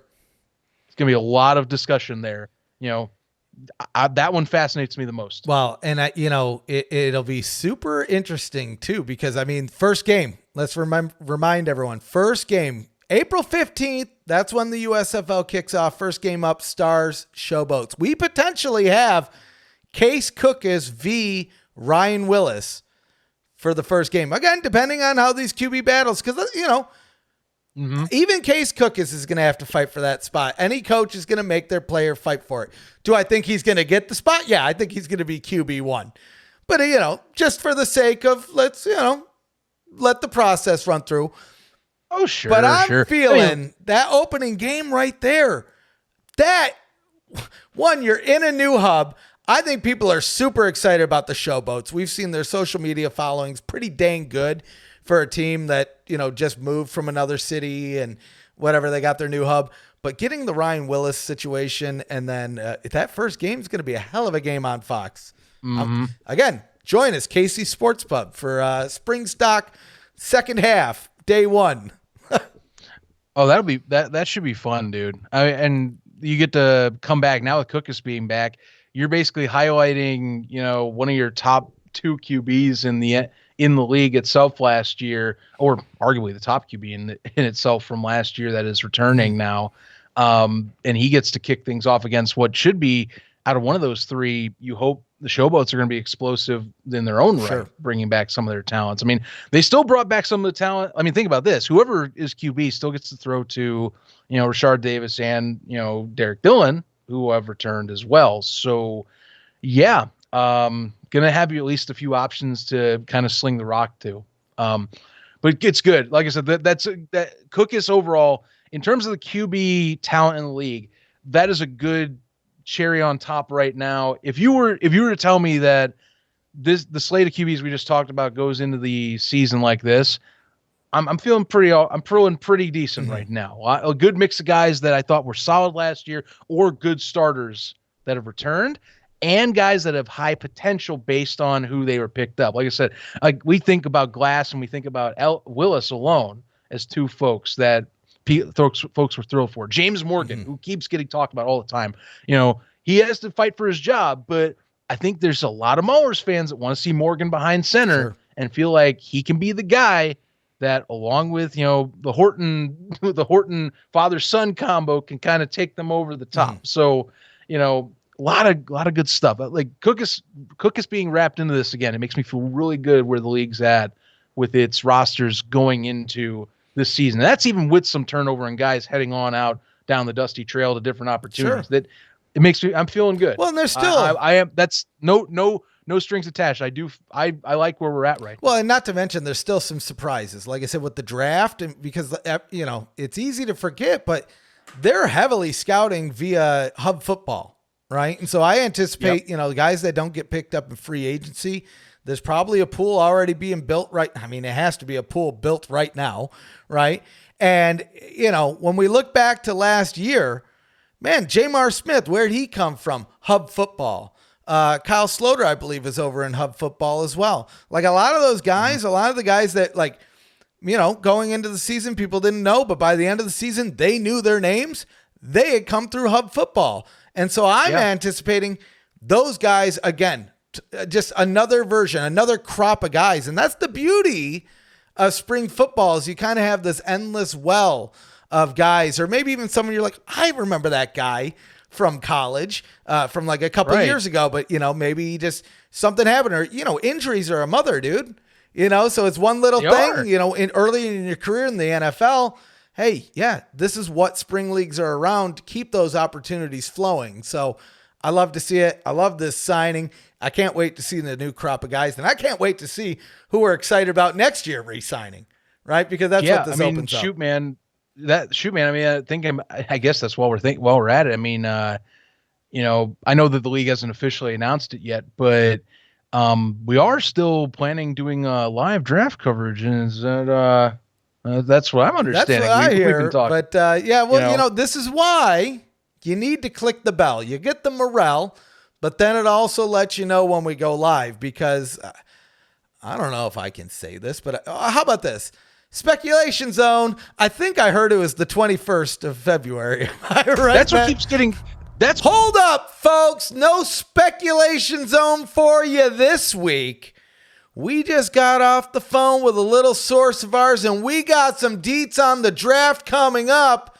Speaker 3: It's going to be a lot of discussion there. That one fascinates me the most.
Speaker 1: Well, and it'll be super interesting too, because first game, let's remind everyone, first game, April 15th, that's when the USFL kicks off. First game up, Stars, Showboats. We potentially have Case Cookus v. Ryan Willis for the first game. Again, depending on how these QB battles, because, even Case Cookus is going to have to fight for that spot. Any coach is going to make their player fight for it. Do I think he's going to get the spot? Yeah, I think he's going to be QB1. But, just for the sake of, let's, let the process run through.
Speaker 3: Oh, sure.
Speaker 1: But I'm feeling that opening game right there, you're in a new hub. I think people are super excited about the Showboats. We've seen their social media followings pretty dang good for a team that, just moved from another city and whatever, they got their new hub. But getting the Ryan Willis situation, and then that first game is going to be a hell of a game on Fox. Again, join us, Casey Sports Pub, for Spring Stock second half, day one.
Speaker 3: Oh, that should be fun, dude. And you get to come back now with Cookus being back. You're basically highlighting, one of your top two QBs in the league itself last year, or arguably the top QB in itself from last year that is returning now. And he gets to kick things off against what should be, out of one of those three, you hope the Showboats are going to be explosive in their own right, bringing back some of their talents. They still brought back some of the talent. Think about this. Whoever is QB still gets to throw to, Rashard Davis and, Derek Dillon, who have returned as well. So, yeah, going to have you at least a few options to kind of sling the rock to. But it's good. Like I said, that Cookus overall, in terms of the QB talent in the league, that is a good cherry on top right now. If you were to tell me that the slate of QBs we just talked about goes into the season like this, I'm feeling pretty decent right now. A good mix of guys that I thought were solid last year, or good starters that have returned, and guys that have high potential based on who they were picked up. Like I said, we think about Glass and we think about Willis alone as two folks that folks were thrilled for. James Morgan, who keeps getting talked about all the time. He has to fight for his job, but I think there's a lot of Maulers fans that want to see Morgan behind center and feel like he can be the guy that, along with, the Horton father-son combo, can kind of take them over the top. So, a lot of good stuff. Like Cookus being wrapped into this again, it makes me feel really good where the league's at with its rosters going into this season. And that's even with some turnover and guys heading on out down the dusty trail to different opportunities. That it makes me, I'm feeling good.
Speaker 1: Well, and there's still,
Speaker 3: I am, that's no strings attached. I like where we're at right now.
Speaker 1: Well, and not to mention, there's still some surprises. Like I said, with the draft, and because, it's easy to forget, but they're heavily scouting via Hub Football, right? And so I anticipate, guys that don't get picked up in free agency, there's probably a pool already being built right. It has to be a pool built right now, right? And, when we look back to last year, man, Jamar Smith, where'd he come from? Hub Football. Kyle Sloter, I believe, is over in Hub Football as well. Like a lot of those guys, a lot of the guys that going into the season, people didn't know, but by the end of the season, they knew their names. They had come through Hub football. And so I'm anticipating those guys, again, just another version, another crop of guys. And that's the beauty of spring football is you kind of have this endless well of guys, or maybe even someone you're like, I remember that guy from college, from like a couple of years ago, but maybe just something happened, or, injuries are a mother, dude, so it's one little thing, early in your career in the NFL. Hey, this is what spring leagues are around to keep those opportunities flowing. So I love to see it. I love this signing. I can't wait to see the new crop of guys. And I can't wait to see who we're excited about next year re-signing, right? Because that's what this opens up. I guess that's while we're at it. I mean, I know that the league hasn't officially announced it yet, but we are still planning doing live draft coverage. And is that, that's what I'm understanding. That's what I hear. But this is why you need to click the bell. You get the morale, but then it also lets you know when we go live, because I don't know if I can say this, but how about this? Speculation zone. I think I heard it was the 21st of February.
Speaker 3: That's what keeps getting.
Speaker 1: Hold up, folks. No speculation zone for you this week. We just got off the phone with a little source of ours, and we got some deets on the draft coming up.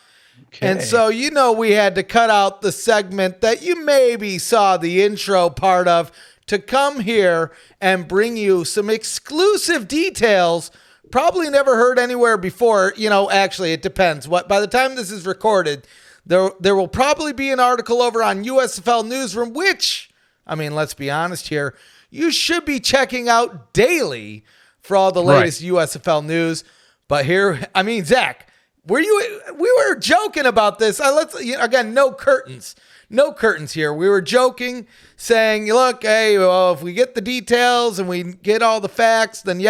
Speaker 1: Okay. And so, we had to cut out the segment that you maybe saw the intro part of to come here and bring you some exclusive details probably never heard anywhere before. Actually, it depends. By the time this is recorded, there will probably be an article over on USFL Newsroom, which, let's be honest here, you should be checking out daily for all the latest USFL news. But here, Zach, we were joking about this. Again, no curtains here. We were joking, saying, look, hey, well, if we get the details and we get all the facts, then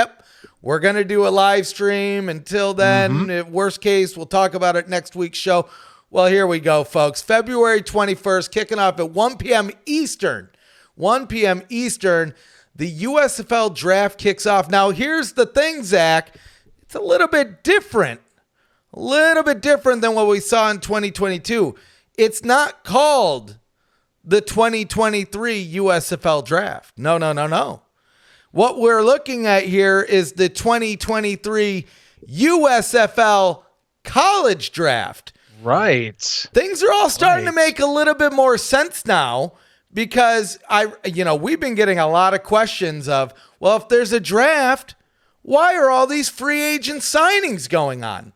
Speaker 1: we're going to do a live stream. Until then, worst case, we'll talk about it next week's show. Well, here we go, folks. February 21st, kicking off at 1 p.m. Eastern. 1 p.m. Eastern, the USFL draft kicks off. Now, here's the thing, Zach. It's a little bit different than what we saw in 2022. It's not called the 2023 USFL draft. No. What we're looking at here is the 2023 USFL College Draft.
Speaker 3: Right.
Speaker 1: Things are all starting to make a little bit more sense now, because we've been getting a lot of questions of, well, if there's a draft, why are all these free agent signings going on?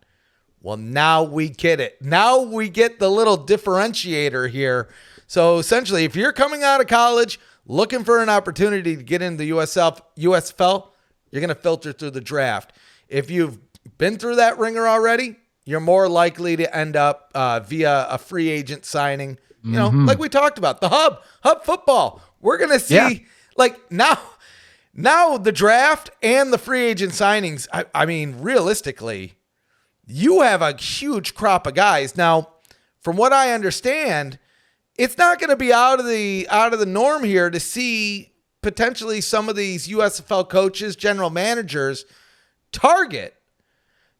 Speaker 1: Well, now we get it. Now we get the little differentiator here. So essentially, if you're coming out of college looking for an opportunity to get into the USFL, you're going to filter through the draft. If you've been through that ringer already, you're more likely to end up via a free agent signing. Like we talked about, the hub football. We're going to see now the draft and the free agent signings. Realistically, you have a huge crop of guys. Now, from what I understand, it's not going to be out of the norm here to see potentially some of these USFL coaches, general managers target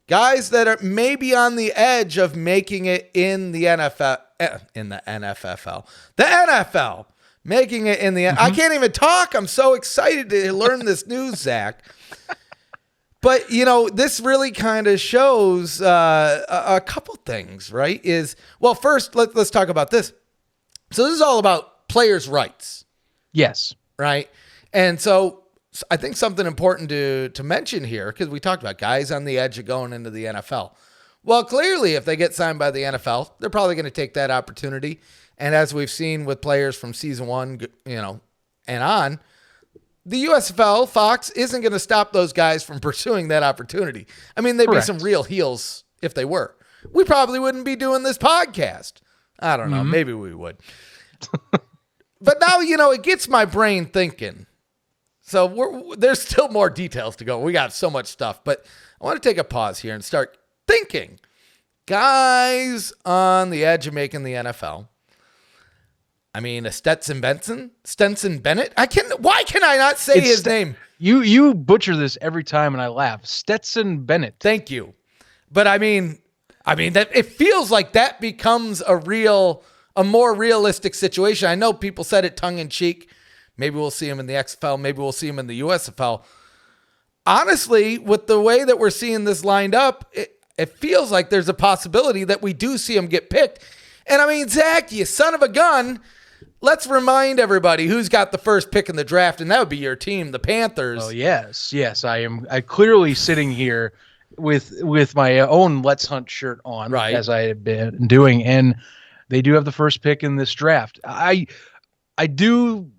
Speaker 1: guys that are maybe on the edge of making it in the NFL. The NFL, making it in the I can't even talk. I'm so excited to learn this news, Zach. But, this really kind of shows a couple things, right? First, let's talk about this. So this is all about players' rights.
Speaker 3: Yes.
Speaker 1: Right? And so I think something important to mention here, because we talked about guys on the edge of going into the NFL. Well, clearly, if they get signed by the NFL, they're probably going to take that opportunity. And as we've seen with players from season one, and on, the USFL, Fox, isn't going to stop those guys from pursuing that opportunity. They'd be some real heels if they were. We probably wouldn't be doing this podcast. I don't know. Maybe we would. But now, it gets my brain thinking. So there's still more details to go. We got so much stuff. But I want to take a pause here and start thinking. Guys on the edge of making the NFL. A Stetson Bennett. Why can I not say his name?
Speaker 3: You butcher this every time, and I laugh. Stetson Bennett.
Speaker 1: Thank you. But I mean that it feels like that becomes a more realistic situation. I know people said it tongue in cheek. Maybe we'll see him in the XFL. Maybe we'll see him in the USFL. Honestly, with the way that we're seeing this lined up, it feels like there's a possibility that we do see him get picked. And I mean, Zach, you son of a gun. Let's remind everybody who's got the first pick in the draft, and that would be your team, the Panthers.
Speaker 3: Oh, yes. I clearly sitting here with my own Let's Hunt shirt on,
Speaker 1: right,
Speaker 3: as I have been doing, and they do have the first pick in this draft. I do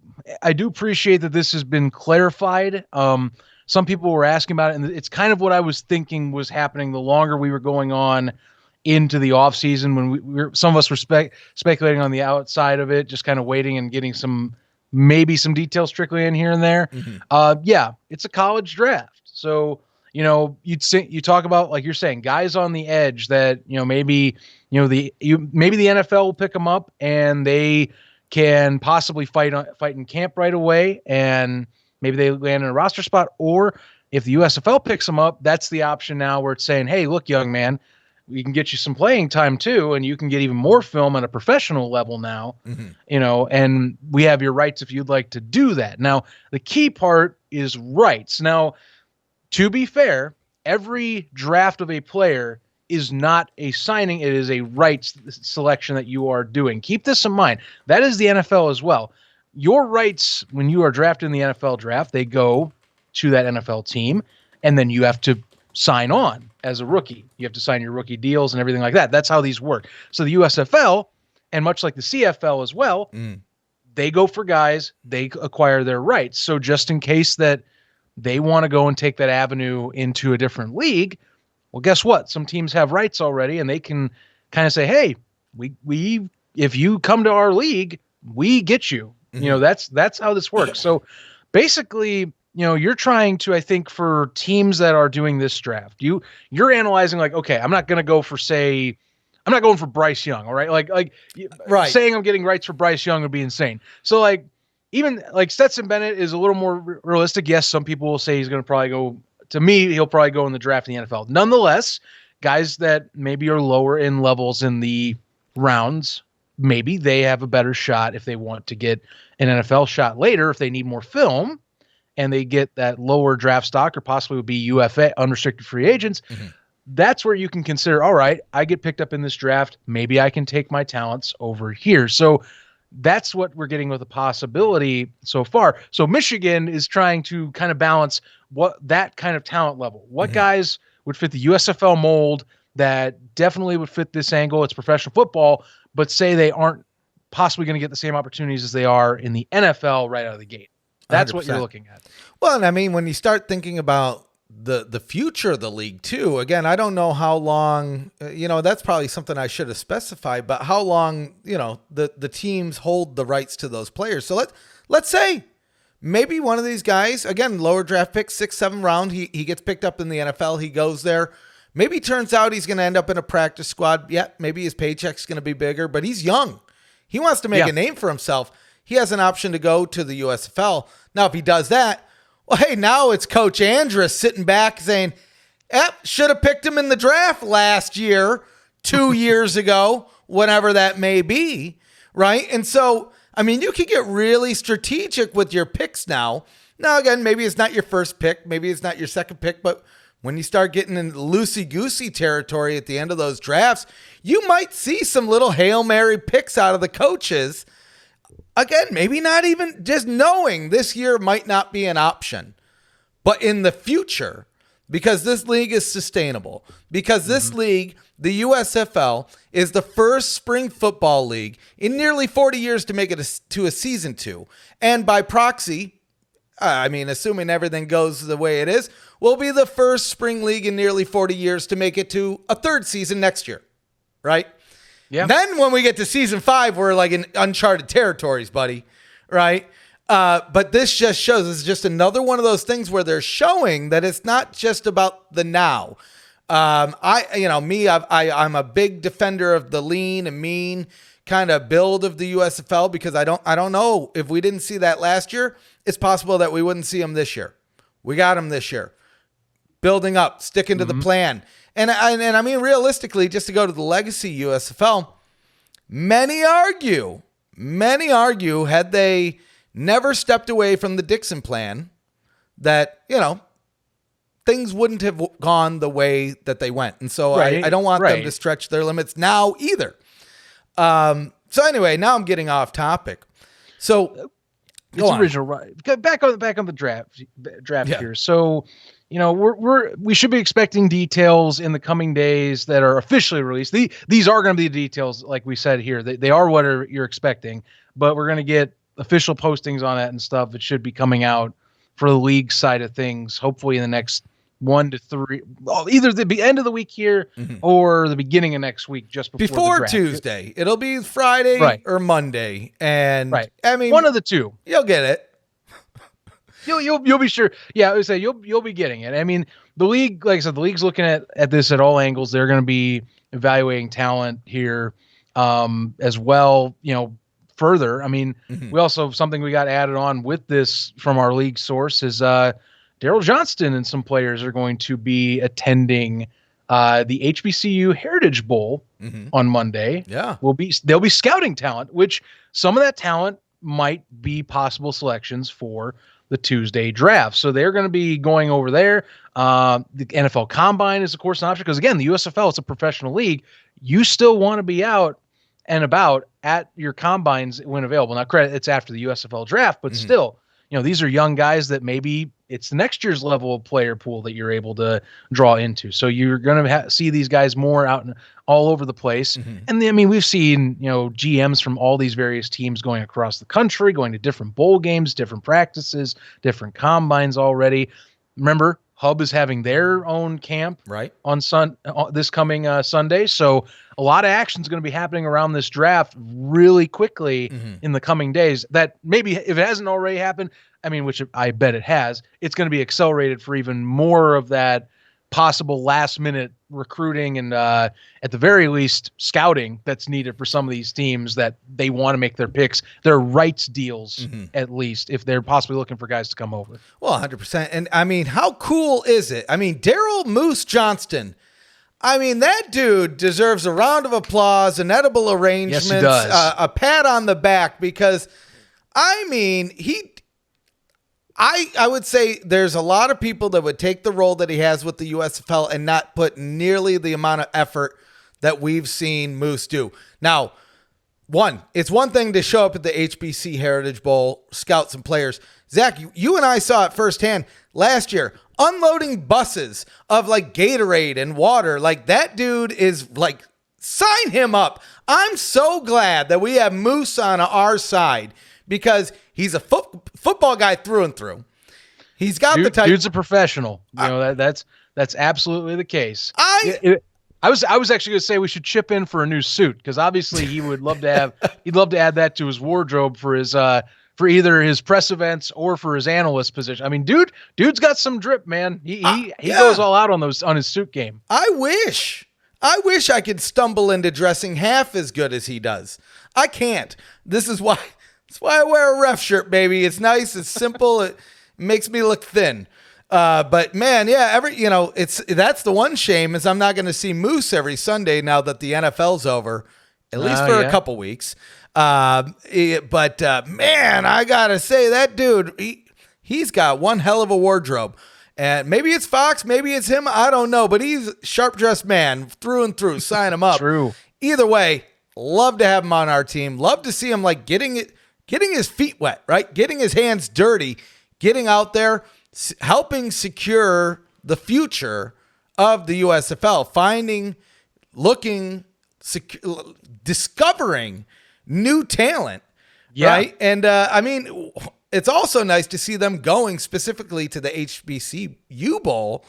Speaker 3: appreciate that this has been clarified. Some people were asking about it, and it's kind of what I was thinking was happening the longer we were going on into the offseason, when some of us were speculating on the outside of it, just kind of waiting and getting maybe some details trickling in here and there. Mm-hmm. It's a college draft. So, you talk about, like you're saying, guys on the edge that, maybe the NFL will pick them up and they can possibly fight in camp right away, and maybe they land in a roster spot. Or if the USFL picks them up, that's the option now where it's saying, hey, look, young man, we can get you some playing time too, and you can get even more film at a professional level now, and we have your rights if you'd like to do that. Now, the key part is rights. Now, to be fair, every draft of a player is not a signing. It is a rights selection that you are doing. Keep this in mind. That is the NFL as well. Your rights, when you are drafted in the NFL draft, they go to that NFL team, and then you have to sign on as a rookie. You have to sign your rookie deals and everything like that. That's how these work. So the USFL, and much like the CFL as well, they go for guys, they acquire their rights. So just in case that they want to go and take that avenue into a different league, well, guess what? Some teams have rights already, and they can kind of say, hey, we if you come to our league, we get you. That's how this works. So basically, you're trying to, I think, for teams that are doing this draft, you're analyzing like, okay, I'm not going for Bryce Young. All right. Like right. Saying I'm getting rights for Bryce Young would be insane. So like, even like Stetson Bennett is a little more realistic. Yes. Some people will say he's going to probably go, to me, he'll probably go in the draft in the NFL. Nonetheless, guys that maybe are lower in levels in the rounds, maybe they have a better shot if they want to get an NFL shot later, if they need more film, and they get that lower draft stock, or possibly would be UFA, unrestricted free agents. That's where you can consider, all right, I get picked up in this draft. Maybe I can take my talents over here. So that's what we're getting with a possibility so far. So Michigan is trying to kind of balance that kind of talent level. What guys would fit the USFL mold that definitely would fit this angle? It's professional football, but say they aren't possibly going to get the same opportunities as they are in the NFL right out of the gate. That's 100%. What you're looking at.
Speaker 1: Well, and I mean, when you start thinking about the future of the league too, again, I don't know how long, that's probably something I should have specified, but how long, the teams hold the rights to those players. So let's say maybe one of these guys, again, lower draft pick, 6th, 7th round, he gets picked up in the NFL. He goes there. Maybe it turns out he's going to end up in a practice squad. Yeah, maybe his paycheck's going to be bigger, but he's young. He wants to make a name for himself. He has an option to go to the USFL. Now, if he does that, well, hey, now it's Coach Andrus sitting back saying, should have picked him in the draft last year, 2 years ago, whenever that may be, right? And so, I mean, you can get really strategic with your picks now. Now, again, maybe it's not your first pick. Maybe it's not your second pick, but when you start getting into loosey-goosey territory at the end of those drafts, you might see some little Hail Mary picks out of the coaches. Again, maybe not even just knowing this year might not be an option, but in the future, because this league is sustainable, because this league, the USFL, is the first spring football league in nearly 40 years to make it to a season 2. And by proxy, I mean, assuming everything goes the way it is, will be the first spring league in nearly 40 years to make it to a 3rd season next year, right? Yeah. Then when we get to season 5, we're like in uncharted territories, buddy, right? But this just shows, it's just another one of those things where they're showing that it's not just about the now. I'm a big defender of the lean and mean kind of build of the USFL, because I don't know if we didn't see that last year, it's possible that we wouldn't see them this year. We got them this year. Building up, sticking to the plan. And I mean, realistically, just to go to the legacy USFL, many argue had they never stepped away from the Dixon plan that, things wouldn't have gone the way that they went. And so I don't want them to stretch their limits now either. So anyway, now I'm getting off topic. So
Speaker 3: it's original, right? Back on the draft here. So, we should be expecting details in the coming days that are officially released. These are going to be the details, like we said here. They are what you're expecting, but we're going to get official postings on that and stuff. It should be coming out for the league side of things, hopefully in the next 1 to 3, either the end of the week here or the beginning of next week, just before the draft.
Speaker 1: Tuesday. It'll be Friday or Monday, and I mean,
Speaker 3: one of the two.
Speaker 1: You'll get it.
Speaker 3: You'll be sure. Yeah, I would say you'll be getting it. I mean, the league, like I said, the league's looking at this at all angles. They're going to be evaluating talent here as well. Further. I mean, we also something we got added on with this from our league source is Daryl Johnston and some players are going to be attending the HBCU Heritage Bowl on Monday.
Speaker 1: Yeah,
Speaker 3: they'll be scouting talent, which some of that talent might be possible selections for the Tuesday draft. So they're going to be going over there. The NFL Combine is, of course, an option because, again, the USFL is a professional league. You still want to be out and about at your combines when available. Now, credit, it's after the USFL draft, but still, these are young guys that maybe it's the next year's level of player pool that you're able to draw into. So you're going to see these guys more out and all over the place. And I mean, we've seen, GMs from all these various teams going across the country, going to different bowl games, different practices, different combines already. Remember, Hub is having their own camp on this coming Sunday. So a lot of action is going to be happening around this draft really quickly in the coming days. That maybe if it hasn't already happened, I mean, which I bet it has, it's going to be accelerated for even more of that possible last minute recruiting and at the very least scouting that's needed for some of these teams that they want to make their picks, their rights deals at least, if they're possibly looking for guys to come over.
Speaker 1: Well, 100%. And I mean, how cool is it? I mean, Daryl Moose Johnston, I mean, that dude deserves a round of applause, an edible arrangements,
Speaker 3: yes, he does.
Speaker 1: A pat on the back, because I mean, I would say there's a lot of people that would take the role that he has with the USFL and not put nearly the amount of effort that we've seen Moose do. Now, it's one thing to show up at the HBC Heritage Bowl, scout some players. Zach, you and I saw it firsthand last year, unloading buses of like Gatorade and water. Like, that dude is like, sign him up. I'm so glad that we have Moose on our side, because he's a football guy through and through. He's got the type.
Speaker 3: Dude's a professional. That's absolutely the case. I was actually going to say we should chip in for a new suit, because obviously he would love to have. He'd love to add that to his wardrobe for his for either his press events or for his analyst position. I mean, dude's got some drip, man. He goes all out on his suit game.
Speaker 1: I wish I could stumble into dressing half as good as he does. I can't. That's why I wear a ref shirt, baby. It's nice. It's simple. It makes me look thin. But man, yeah, that's the one shame is I'm not going to see Moose every Sunday now that the NFL's over, at least for a couple weeks. But man, I gotta say that dude, he's got one hell of a wardrobe. And maybe it's Fox, maybe it's him. I don't know, but he's a sharp dressed man through and through. Sign him up.
Speaker 3: True.
Speaker 1: Either way, love to have him on our team. Love to see him like getting his feet wet, right? Getting his hands dirty, getting out there, helping secure the future of the USFL, discovering new talent, right? And I mean, it's also nice to see them going specifically to the HBCU Bowl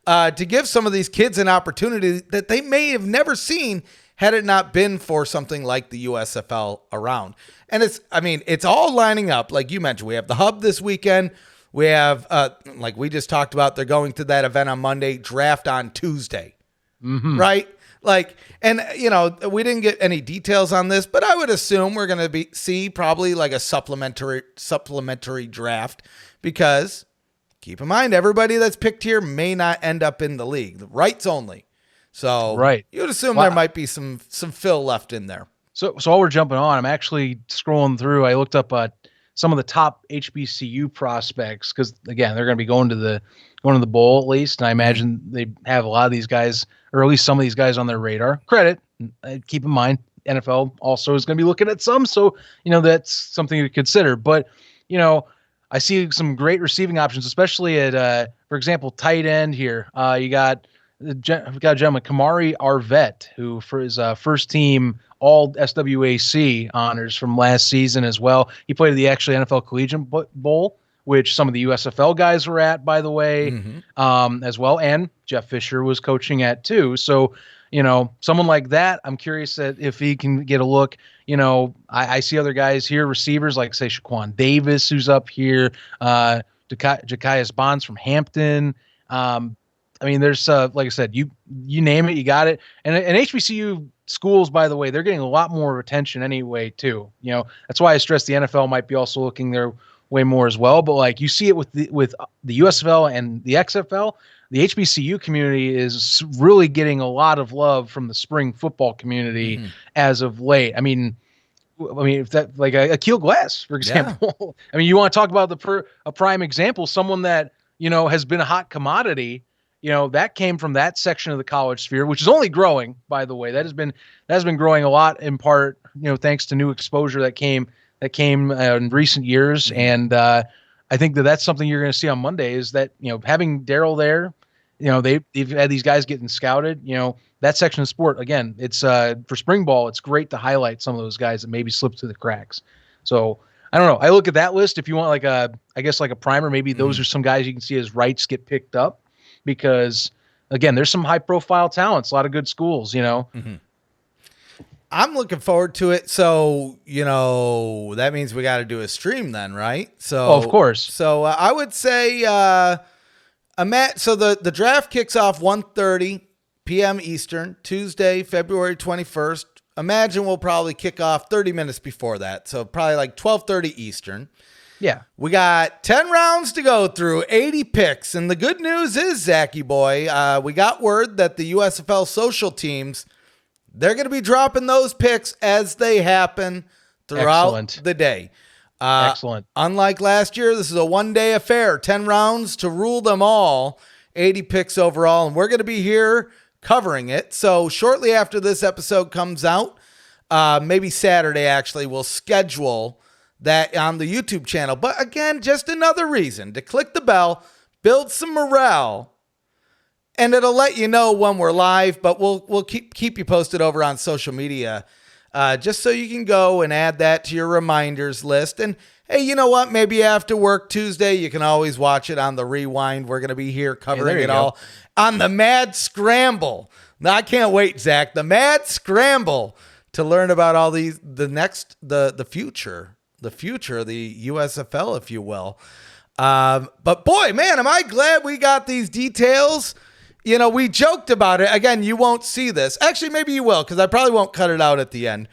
Speaker 1: to give some of these kids an opportunity that they may have never seen had it not been for something like the USFL around. And it's all lining up. Like you mentioned, we have the Hub this weekend. We have, like we just talked about, they're going to that event on Monday, draft on Tuesday, right? Like, and we didn't get any details on this, but I would assume we're going to see probably like a supplementary draft, because keep in mind, everybody that's picked here may not end up in the league. The rights only. So
Speaker 3: right.
Speaker 1: you'd assume there might be some fill left in there.
Speaker 3: So while we're jumping on, I'm actually scrolling through. I looked up some of the top HBCU prospects because again, they're going to be going to the bowl at least, and I imagine they have a lot of these guys, or at least some of these guys, on their radar. Credit, keep in mind, NFL also is going to be looking at some, so that's something to consider. But I see some great receiving options, especially at, for example, tight end here. We got a gentleman, Kamari Arvette, who for his first team all SWAC honors from last season as well. He played at the actually NFL Collegiate Bowl, which some of the USFL guys were at, by the way, as well. And Jeff Fisher was coaching at too. So, someone like that, I'm curious if he can get a look. I see other guys here, receivers like, say, Shaquan Davis, who's up here, Jakias Bonds from Hampton. There's, like I said, you name it, you got it. And HBCU schools, by the way, they're getting a lot more attention anyway, too. That's why I stress the NFL might be also looking their way more as well. But like you see it with the USFL and the XFL, the HBCU community is really getting a lot of love from the spring football community as of late. I mean, if that, like Akil Glass, for example, I mean, you want to talk about a prime example, someone that, has been a hot commodity, that came from that section of the college sphere, which is only growing, by the way. That has been growing a lot in part, thanks to new exposure that came in recent years. And I think that's something you're going to see on Monday is that, having Daryl there, they've had these guys getting scouted, that section of sport, again, it's for spring ball, it's great to highlight some of those guys that maybe slipped through the cracks. So I don't know. I look at that list. If you want like a primer, maybe those are some guys you can see as rights get picked up because again, there's some high profile talents, a lot of good schools,
Speaker 1: I'm looking forward to it. So, that means we got to do a stream then, right? So,
Speaker 3: of course.
Speaker 1: So I would say, so the draft kicks off 1:30 p.m. Eastern, Tuesday, February 21st. Imagine we'll probably kick off 30 minutes before that. So probably like 12:30 Eastern.
Speaker 3: Yeah.
Speaker 1: We got 10 rounds to go through, 80 picks. And the good news is, Zachy boy, we got word that the USFL social teams, they're going to be dropping those picks as they happen throughout the day.
Speaker 3: Excellent.
Speaker 1: Unlike last year, this is a one-day affair, 10 rounds to rule them all, 80 picks overall, and we're going to be here covering it. So shortly after this episode comes out, maybe Saturday actually, we'll schedule that on the YouTube channel. But again, just another reason to click the bell, build some morale, and it'll let you know when we're live, but we'll keep you posted over on social media, just so you can go and add that to your reminders list. And hey, you know what? Maybe after work Tuesday, you can always watch it on the rewind. We're going to be here covering it all on the Mad Scramble. Now, I can't wait, Zach. The Mad Scramble to learn about all the future of the USFL, if you will. But boy, man, am I glad we got these details. We joked about it. Again, you won't see this. Actually, maybe you will, because I probably won't cut it out at the end.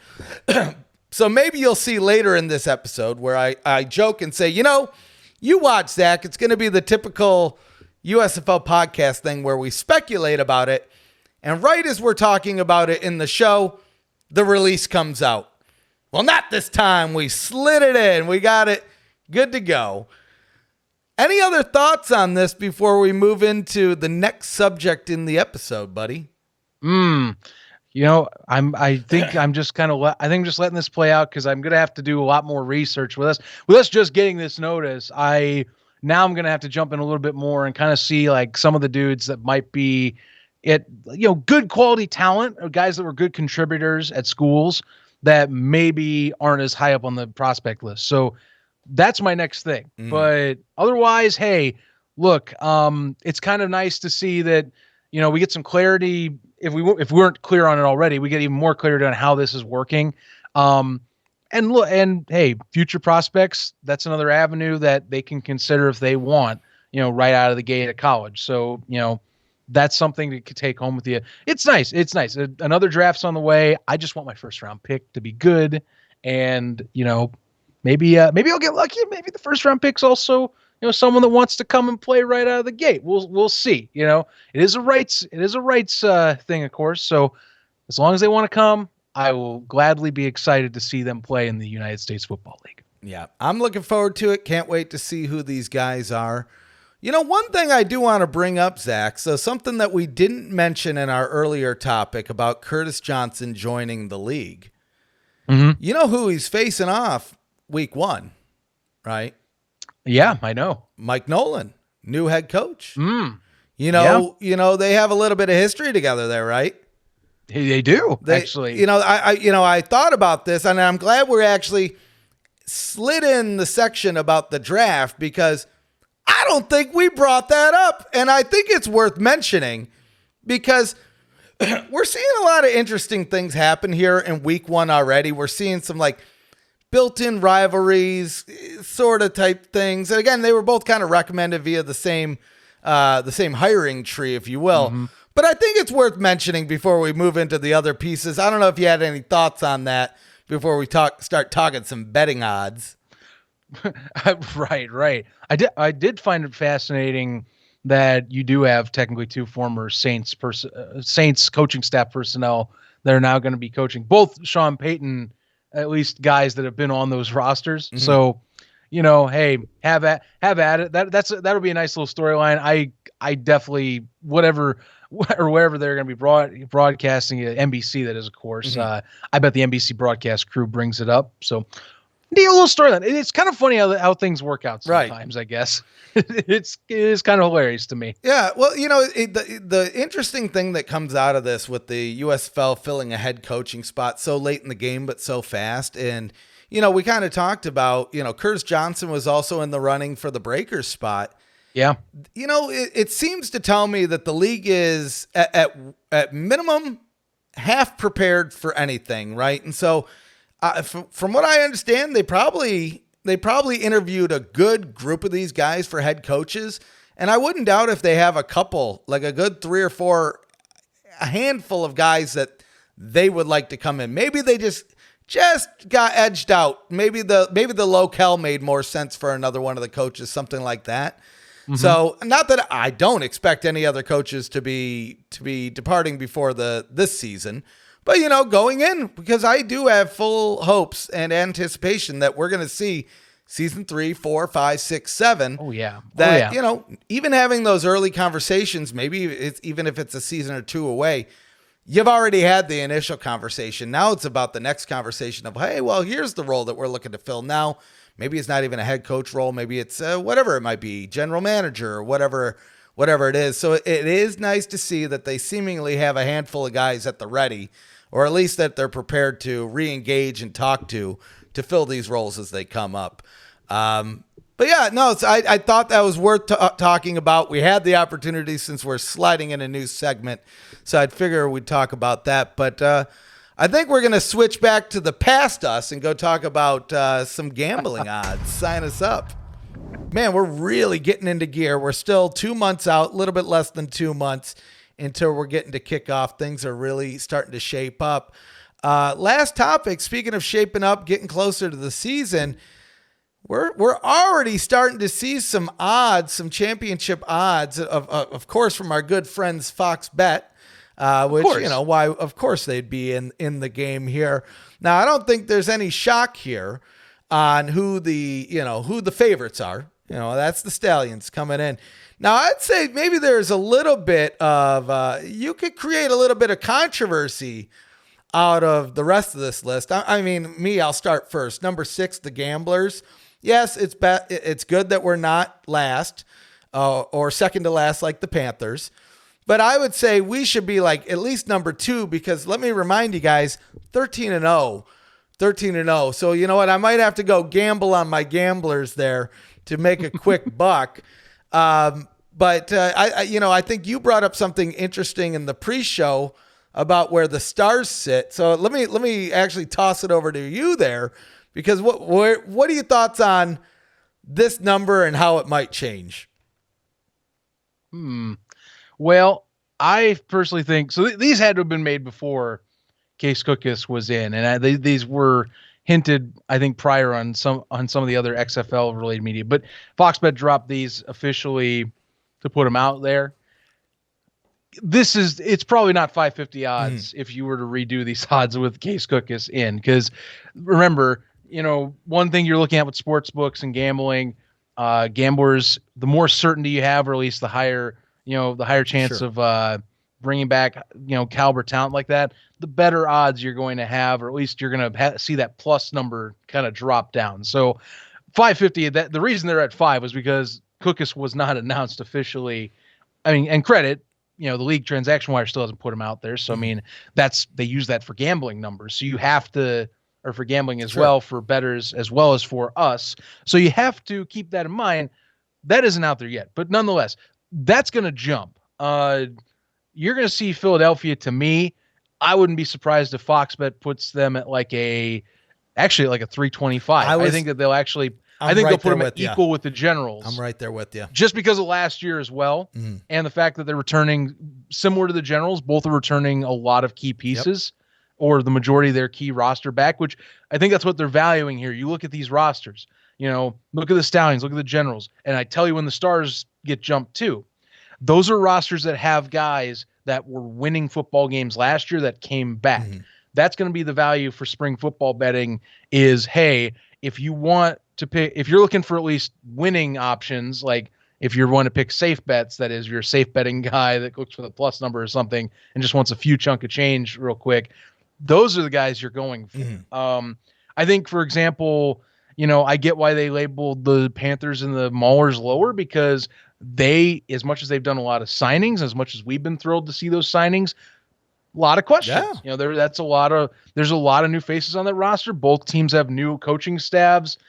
Speaker 1: So maybe you'll see later in this episode where I joke and say, you watch, Zach. It's going to be the typical USFL podcast thing where we speculate about it. And right as we're talking about it in the show, the release comes out. Well, not this time. We slid it in. We got it good to go. Any other thoughts on this before we move into the next subject in the episode, buddy?
Speaker 3: I think I'm just letting this play out because I'm going to have to do a lot more research with us. With us just getting this notice, I'm going to have to jump in a little bit more and kind of see like some of the dudes that might be good quality talent or guys that were good contributors at schools that maybe aren't as high up on the prospect list. So that's my next thing. But otherwise, hey, look, it's kind of nice to see that, we get some clarity. If we weren't clear on it already, we get even more clarity on how this is working. And hey, future prospects, that's another avenue that they can consider if they want, right out of the gate at college. So, that's something to take home with you. It's nice. Another draft's on the way. I just want my first round pick to be good. And, maybe I'll get lucky. Maybe the first round pick's also, someone that wants to come and play right out of the gate. We'll see. It is a rights thing, of course. So as long as they want to come, I will gladly be excited to see them play in the United States Football League.
Speaker 1: Yeah, I'm looking forward to it. Can't wait to see who these guys are. One thing I do want to bring up, Zach, so something that we didn't mention in our earlier topic about Curtis Johnson joining the league.
Speaker 3: Mm-hmm.
Speaker 1: You know who he's facing off week 1, right?
Speaker 3: Yeah, I know.
Speaker 1: Mike Nolan, new head coach.
Speaker 3: Mm.
Speaker 1: They have a little bit of history together there, right?
Speaker 3: They do, actually.
Speaker 1: I thought about this, and I'm glad we're actually slid in the section about the draft because I don't think we brought that up. And I think it's worth mentioning because we're seeing a lot of interesting things happen here in week 1 already. We're seeing some built-in rivalries sort of type things. And again, they were both kind of recommended via the same hiring tree, if you will. Mm-hmm. But I think it's worth mentioning before we move into the other pieces. I don't know if you had any thoughts on that before we start talking some betting odds.
Speaker 3: Right. I did find it fascinating that you do have technically 2 former Saints coaching staff personnel that are now going to be coaching, both Sean Payton, at least guys that have been on those rosters. Mm-hmm. So, hey, have at it. That'll be a nice little storyline. I definitely wherever they're going to be broadcasting at NBC, that is, of course. Mm-hmm. I bet the NBC broadcast crew brings it up. So, a little storyline. It's kind of funny how things work out sometimes, right. I guess. It is kind of hilarious to me.
Speaker 1: Yeah, well, the interesting thing that comes out of this with the USFL filling a head coaching spot so late in the game but so fast, and we kind of talked about, Curtis Johnson was also in the running for the Breakers spot.
Speaker 3: Yeah.
Speaker 1: It seems to tell me that the league is at minimum half prepared for anything, right? And so from what I understand, they probably interviewed a good group of these guys for head coaches. And I wouldn't doubt if they have a couple, like a good 3 or 4, a handful of guys that they would like to come in. Maybe they just got edged out. Maybe the locale made more sense for another one of the coaches, something like that. Mm-hmm. So not that I don't expect any other coaches to be departing before this season. But, going in, because I do have full hopes and anticipation that we're going to see season 3, 4, 5, 6, 7.
Speaker 3: Oh, yeah.
Speaker 1: That, even having those early conversations, maybe even if it's a season or 2 away, you've already had the initial conversation. Now it's about the next conversation of, hey, well, here's the role that we're looking to fill now. Maybe it's not even a head coach role. Maybe it's whatever it might be, general manager or whatever it is. So it is nice to see that they seemingly have a handful of guys at the ready, or at least that they're prepared to re-engage and talk to fill these roles as they come up. But yeah, no, I thought that was worth talking about. We had the opportunity since we're sliding in a new segment, so I'd figure we'd talk about that. But I think we're going to switch back to the past us and go talk about some gambling odds. Sign us up. Man, we're really getting into gear. We're still 2 months out, a little bit less than 2 months until we're getting to kickoff. Things are really starting to shape up. Last topic, speaking of shaping up, getting closer to the season, we're already starting to see some odds, some championship odds, of course, from our good friends Fox Bet, which, why, of course, they'd be in the game here. Now, I don't think there's any shock here on who the favorites are. That's the Stallions coming in. Now, I'd say maybe there's a little bit of, you could create a little bit of controversy out of the rest of this list. I'll start first. Number 6, the Gamblers. Yes, it's good that we're not last or second to last like the Panthers. But I would say we should be like at least number 2 because let me remind you guys, 13-0. 13-0. So you know what? I might have to go gamble on my Gamblers there to make a quick buck. But I think you brought up something interesting in the pre-show about where the Stars sit. So let me actually toss it over to you there, because what are your thoughts on this number and how it might change?
Speaker 3: Well, I personally think so. These had to have been made before Case Cookus was in, and these were hinted, I think, prior on some of the other XFL related media. But Fox Bet dropped these officially to put them out there. It's probably not 550 odds if you were to redo these odds with Case Cookus in, because remember, one thing you're looking at with sports books and gambling, gamblers, the more certainty you have, or at least the higher chance of bringing back, caliber talent like that, the better odds you're going to have, or at least you're going to see that plus number kind of drop down. So 550, the reason they're at 5 was because Cookus was not announced officially. I mean, and credit, the league transaction wire still hasn't put him out there. So, I mean, they use that for gambling numbers. So you have to, or for gambling as well, for bettors as well as for us. So you have to keep that in mind. That isn't out there yet, but nonetheless, that's going to jump. You're going to see Philadelphia, to me. I wouldn't be surprised if Fox Bet puts them at like a 325. I think that they'll actually, they'll put them at equal with the Generals.
Speaker 1: I'm right there with you.
Speaker 3: Just because of last year as well. And the fact that they're returning, similar to the Generals, both are returning a lot of key pieces or the majority of their key roster back, which I think that's what they're valuing here. You look at these rosters, look at the Stallions, look at the Generals. And I tell you, when the Stars get jumped too, those are rosters that have guys that were winning football games last year that came back. That's going to be the value for spring football betting is, hey, if you want to pick, if you're looking for at least winning options, like if you want to pick safe bets, that is, you're a safe betting guy that looks for the plus number or something and just wants a few chunk of change real quick, those are the guys you're going for. I think, for example, I get why they labeled the Panthers and the Maulers lower, because they, as much as they've done a lot of signings, as much as we've been thrilled to see those signings, a lot of questions. There's a lot of new faces on that roster. Both teams have new coaching staffs.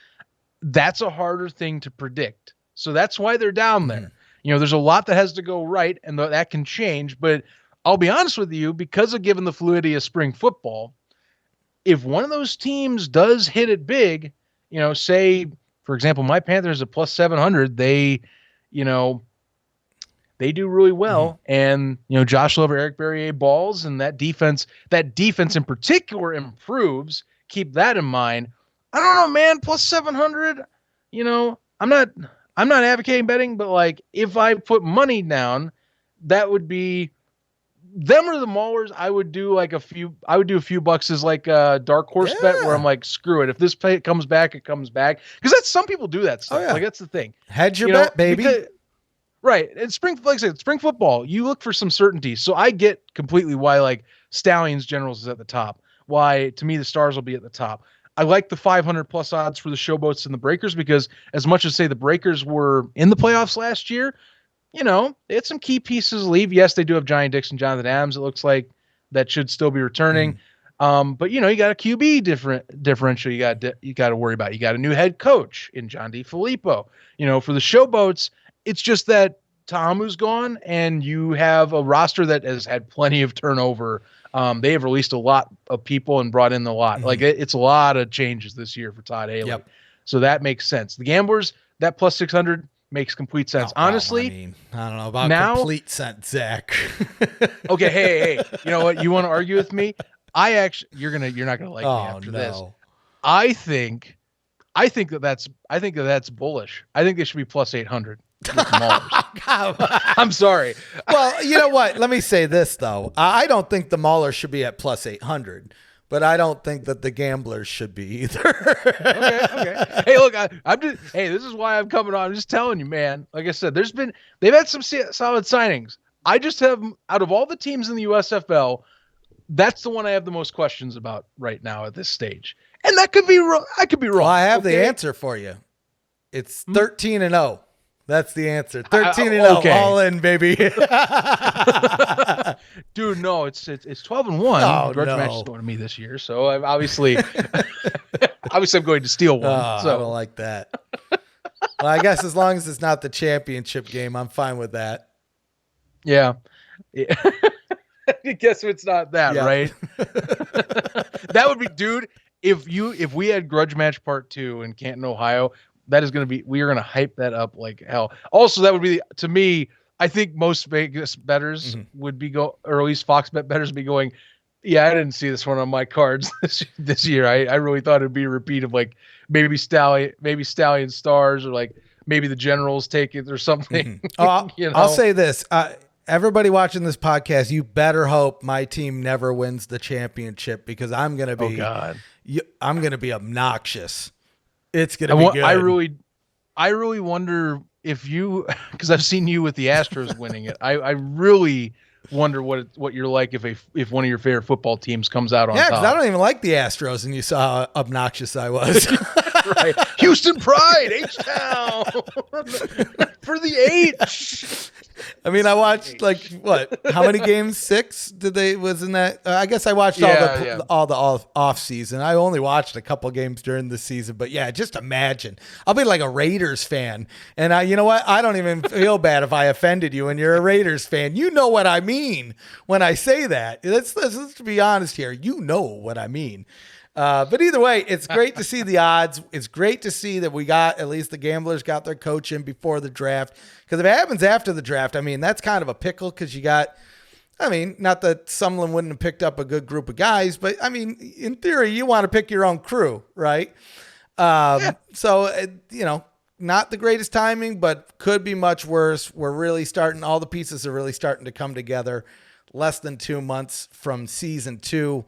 Speaker 3: That's a harder thing to predict. So that's why they're down there. There's a lot that has to go right, and that can change. But I'll be honest with you, because of given the fluidity of spring football, if one of those teams does hit it big, say, for example, my Panthers at plus 700, they do really well. And, Josh Love or Eric Berrier balls, and that defense in particular improves. Keep that in mind. I don't know, man, plus 700, I'm not advocating betting, but like if I put money down, that would be them or the Maulers. I would do a few bucks as like a dark horse bet where I'm like, screw it. If this play comes back, it comes back. Because some people do that stuff. Like that's the thing.
Speaker 1: Hedge your bet, baby.
Speaker 3: Right. And spring football, you look for some certainty. So I get completely why like Stallions Generals is at the top. Why, to me, the Stars will be at the top. I like the 500 plus odds for the Showboats and the Breakers, because as much as say the Breakers were in the playoffs last year, they had some key pieces leave. Yes, they do have Johnny Dixon, Jonathan Adams. It looks like that should still be returning. But you got a QB differential. You got to worry about. You got a new head coach in John DeFilippo. For the Showboats, it's just that Tamu's gone, and you have a roster that has had plenty of turnover. They have released a lot of people and brought in a lot. Like it's a lot of changes this year for Todd Haley. So that makes sense. The Gamblers, that plus 600 makes complete sense. Honestly,
Speaker 1: I don't know about complete sense, Zach.
Speaker 3: Okay, hey, you know what? You want to argue with me? You're not gonna like me after this. I think that's bullish. I think they should be plus 800. I'm sorry.
Speaker 1: Well, you know what? Let me say this though. I don't think the Maulers should be at plus 800, but I don't think that the Gamblers should be either.
Speaker 3: Okay. Hey, look, this is why I'm coming on. I'm just telling you, man. Like I said, they've had some solid signings. I just have, out of all the teams in the USFL, that's the one I have the most questions about right now at this stage. And that could be wrong. I could be wrong.
Speaker 1: Well, I have the answer for you. It's 13-0. That's the answer. 13-0, all in, baby.
Speaker 3: Dude, no, it's 12-1. Grudge match is going to me this year, so I'm obviously I'm going to steal one. So
Speaker 1: I don't like that. Well, I guess as long as it's not the championship game, I'm fine with that.
Speaker 3: Yeah. I guess it's not that, right? That would be, dude. If we had Grudge Match Part 2 in Canton, Ohio. That is going to be, we are going to hype that up like hell. Also, that would be, to me, I think most Vegas bettors would be or at least Fox Bet bettors would be going, Yeah, I didn't see this one on my cards this year. I really thought it'd be a repeat of like maybe Stallion Stars, or like maybe the Generals take it or something.
Speaker 1: Mm-hmm. Oh,
Speaker 3: You know?
Speaker 1: I'll say this. Everybody watching this podcast, you better hope my team never wins the championship, because I'm going to be, I'm going to be obnoxious. It's going to be good.
Speaker 3: I really wonder if you, because I've seen you with the Astros winning it. I really wonder what you're like if one of your favorite football teams comes out on top. Yeah,
Speaker 1: because I don't even like the Astros, and you saw how obnoxious I was.
Speaker 3: Right. Houston Pride, H-Town for the H.
Speaker 1: I mean, I watched how many games? 6 was in that? I guess I watched all the off season. I only watched a couple games during the season, but yeah, just imagine. I'll be like a Raiders fan, and you know what? I don't even feel bad if I offended you, and you're a Raiders fan. You know what I mean when I say that. Let's be honest here. You know what I mean. But either way, it's great to see the odds. It's great to see that we got, at least the gamblers got their coach in before the draft. Because if it happens after the draft, I mean, that's kind of a pickle, because you got, I mean, not that Sumlin wouldn't have picked up a good group of guys, but I mean, in theory, you want to pick your own crew, right? So, not the greatest timing, but could be much worse. All the pieces are really starting to come together less than 2 months from season 2.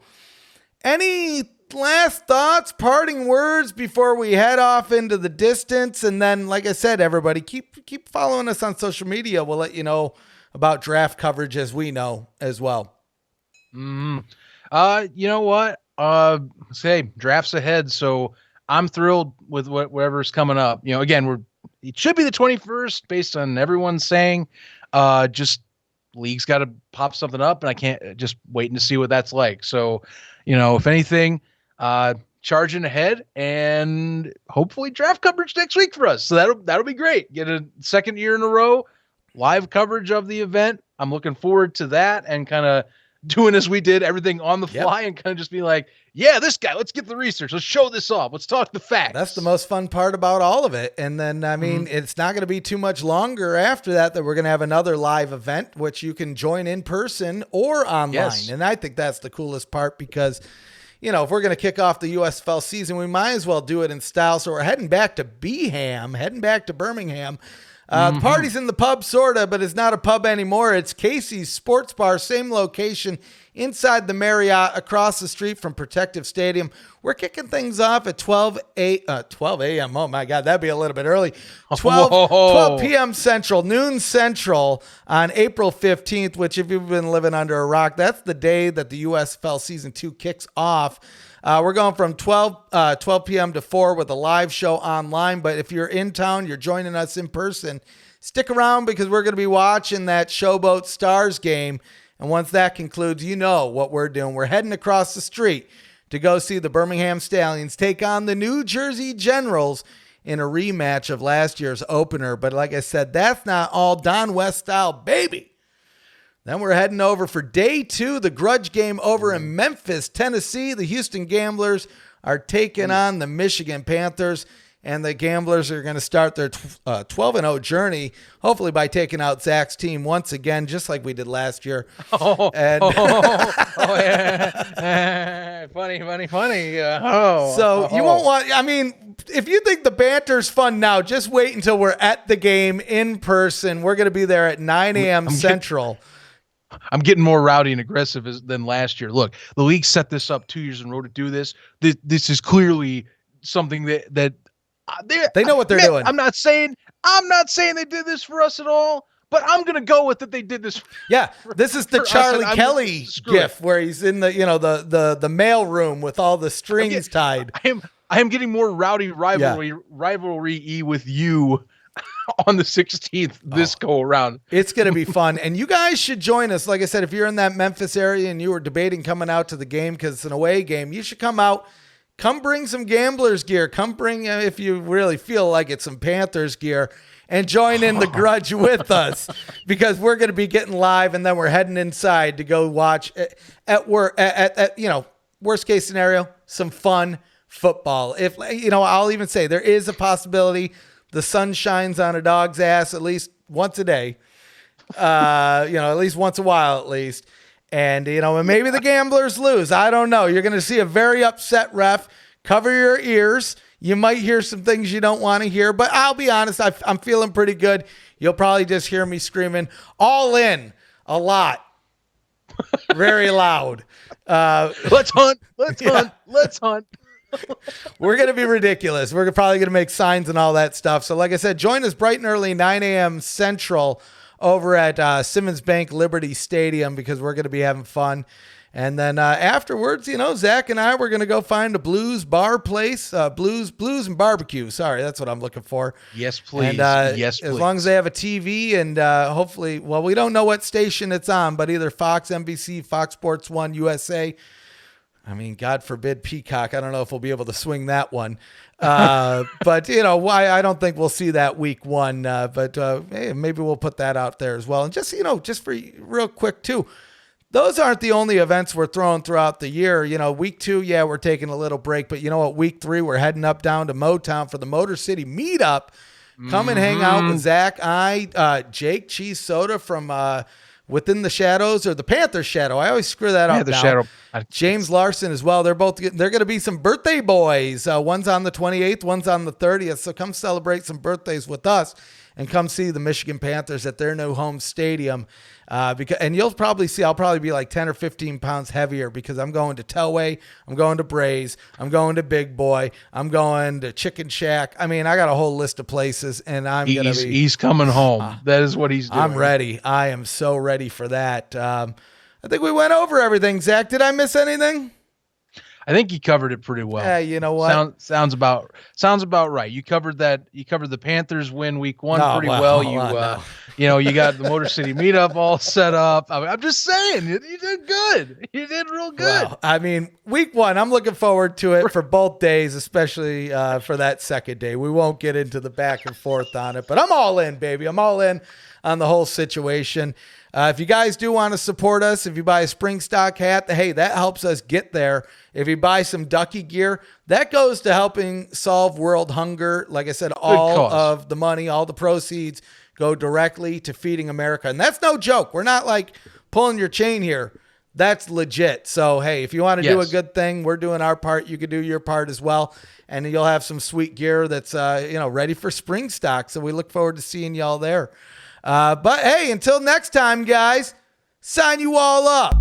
Speaker 1: Any last thoughts, parting words before we head off into the distance? And then, like I said, everybody keep following us on social media. We'll let you know about draft coverage as we know as well.
Speaker 3: You know what? Say draft's ahead, so I'm thrilled with whatever's coming up. Again, it should be the 21st based on everyone's saying. Just league's got to pop something up, and I can't just waiting to see what that's like. So, if anything, charging ahead, and hopefully draft coverage next week for us. So that'll be great. Get a second year in a row live coverage of the event. I'm looking forward to that, and kind of doing as we did, everything on the fly, and kind of just be like, yeah, this guy, let's get the research. Let's show this off. Let's talk the facts.
Speaker 1: That's the most fun part about all of it. And then, I mean, it's not going to be too much longer after that we're going to have another live event, which you can join in person or online. Yes. And I think that's the coolest part, because if we're going to kick off the USFL season, we might as well do it in style. So we're heading back to Birmingham. The party's in the pub, sort of, but it's not a pub anymore. It's Casey's Sports Bar, same location, inside the Marriott, across the street from Protective Stadium. We're kicking things off at 12 a.m. Oh, my God, that'd be a little bit early. 12 p.m. Central, noon Central on April 15th, which, if you've been living under a rock, that's the day that the USFL Season 2 kicks off. We're going from 12 p.m. to 4 with a live show online. But if you're in town, you're joining us in person, stick around, because we're going to be watching that Showboats Stars game. And once that concludes, you know what we're doing. We're heading across the street to go see the Birmingham Stallions take on the New Jersey Generals in a rematch of last year's opener. But like I said, that's not all. Don West style, baby. Then we're heading over for day 2, the grudge game over in Memphis, Tennessee. The Houston Gamblers are taking on the Michigan Panthers, and the Gamblers are going to start their 12-0 journey, hopefully by taking out Zach's team once again, just like we did last year.
Speaker 3: Yeah. Funny.
Speaker 1: You won't want, I mean, if you think the banter's fun now, just wait until we're at the game in person. We're going to be there at 9 a.m. Central.
Speaker 3: I'm getting more rowdy and aggressive than last year. Look, the league set this up 2 years in a row to do this. This is clearly something that
Speaker 1: they know what they're doing.
Speaker 3: I'm not saying they did this for us at all, but I'm gonna go with that they did this.
Speaker 1: Yeah, this is the Charlie Kelly gif where he's in the the mail room with all the strings tied.
Speaker 3: I am getting more rowdy rivalry with you on the 16th this go around.
Speaker 1: It's going to be fun. And you guys should join us. Like I said, if you're in that Memphis area and you were debating coming out to the game because it's an away game, you should come out. Come bring some Gamblers gear. Come bring, if you really feel like it, some Panthers gear, and join in the grudge with us, because we're going to be getting live, and then we're heading inside to go watch at work, worst case scenario, some fun football. If, I'll even say there is a possibility the sun shines on a dog's ass at least once a day, at least once a while at least. And, and maybe the Gamblers lose. I don't know. You're going to see a very upset ref. Cover your ears. You might hear some things you don't want to hear, but I'll be honest, I'm feeling pretty good. You'll probably just hear me screaming, all in, a lot. Very loud.
Speaker 3: Let's hunt. Let's hunt. Let's hunt.
Speaker 1: We're going to be ridiculous. We're probably going to make signs and all that stuff. So like I said, join us bright and early, 9 a.m. Central over at Simmons Bank Liberty Stadium, because we're going to be having fun. And then afterwards, Zach and I, we're going to go find a blues bar place, blues and barbecue. Sorry, that's what I'm looking for.
Speaker 3: Yes, please.
Speaker 1: And,
Speaker 3: yes, please.
Speaker 1: As long as they have a TV and hopefully, well, we don't know what station it's on, but either Fox, NBC, Fox Sports 1, USA. I mean, God forbid Peacock. I don't know if we'll be able to swing that one. But, why I don't think we'll see that week one. But hey, maybe we'll put that out there as well. And just, just for real quick, too. Those aren't the only events we're throwing throughout the year. Week 2, yeah, we're taking a little break. But you know what? Week 3, we're heading up down to Motown for the Motor City Meetup. Come and hang out with Zach, Jake, Cheese Soda from Within the Shadows, or the Panther Shadow. I always screw that up.
Speaker 3: The
Speaker 1: now.
Speaker 3: Shadow.
Speaker 1: James Larson as well. They're going to be some birthday boys. One's on the 28th, one's on the 30th. So come celebrate some birthdays with us and come see the Michigan Panthers at their new home stadium. And you'll probably see, I'll probably be like 10 or 15 pounds heavier, because I'm going to Telway, I'm going to Braze, I'm going to Big Boy, I'm going to Chicken Shack. I mean, I got a whole list of places, and
Speaker 3: he's coming home. That is what he's doing.
Speaker 1: I'm ready. I am so ready for that. I think we went over everything. Zach, did I miss anything?
Speaker 3: I think you covered it pretty well.
Speaker 1: Yeah, you know what?
Speaker 3: Sounds about right. You covered that. You covered the Panthers win week 1 pretty well. You got the Motor City meetup all set up. I'm just saying, you did good. You did real good.
Speaker 1: Well, I mean, week 1, I'm looking forward to it for both days, especially for that second day. We won't get into the back and forth on it, but I'm all in, baby. I'm all in on the whole situation. If you guys do want to support us, if you buy a spring stock hat, hey, that helps us get there. If you buy some ducky gear, that goes to helping solve world hunger. Like I said, all of the money, all the proceeds go directly to feeding America. And that's no joke. We're not like pulling your chain here. That's legit. So, hey, if you want to do a good thing, we're doing our part. You can do your part as well. And you'll have some sweet gear that's, ready for spring stock. So we look forward to seeing y'all there. But hey, until next time, guys, sign you all up.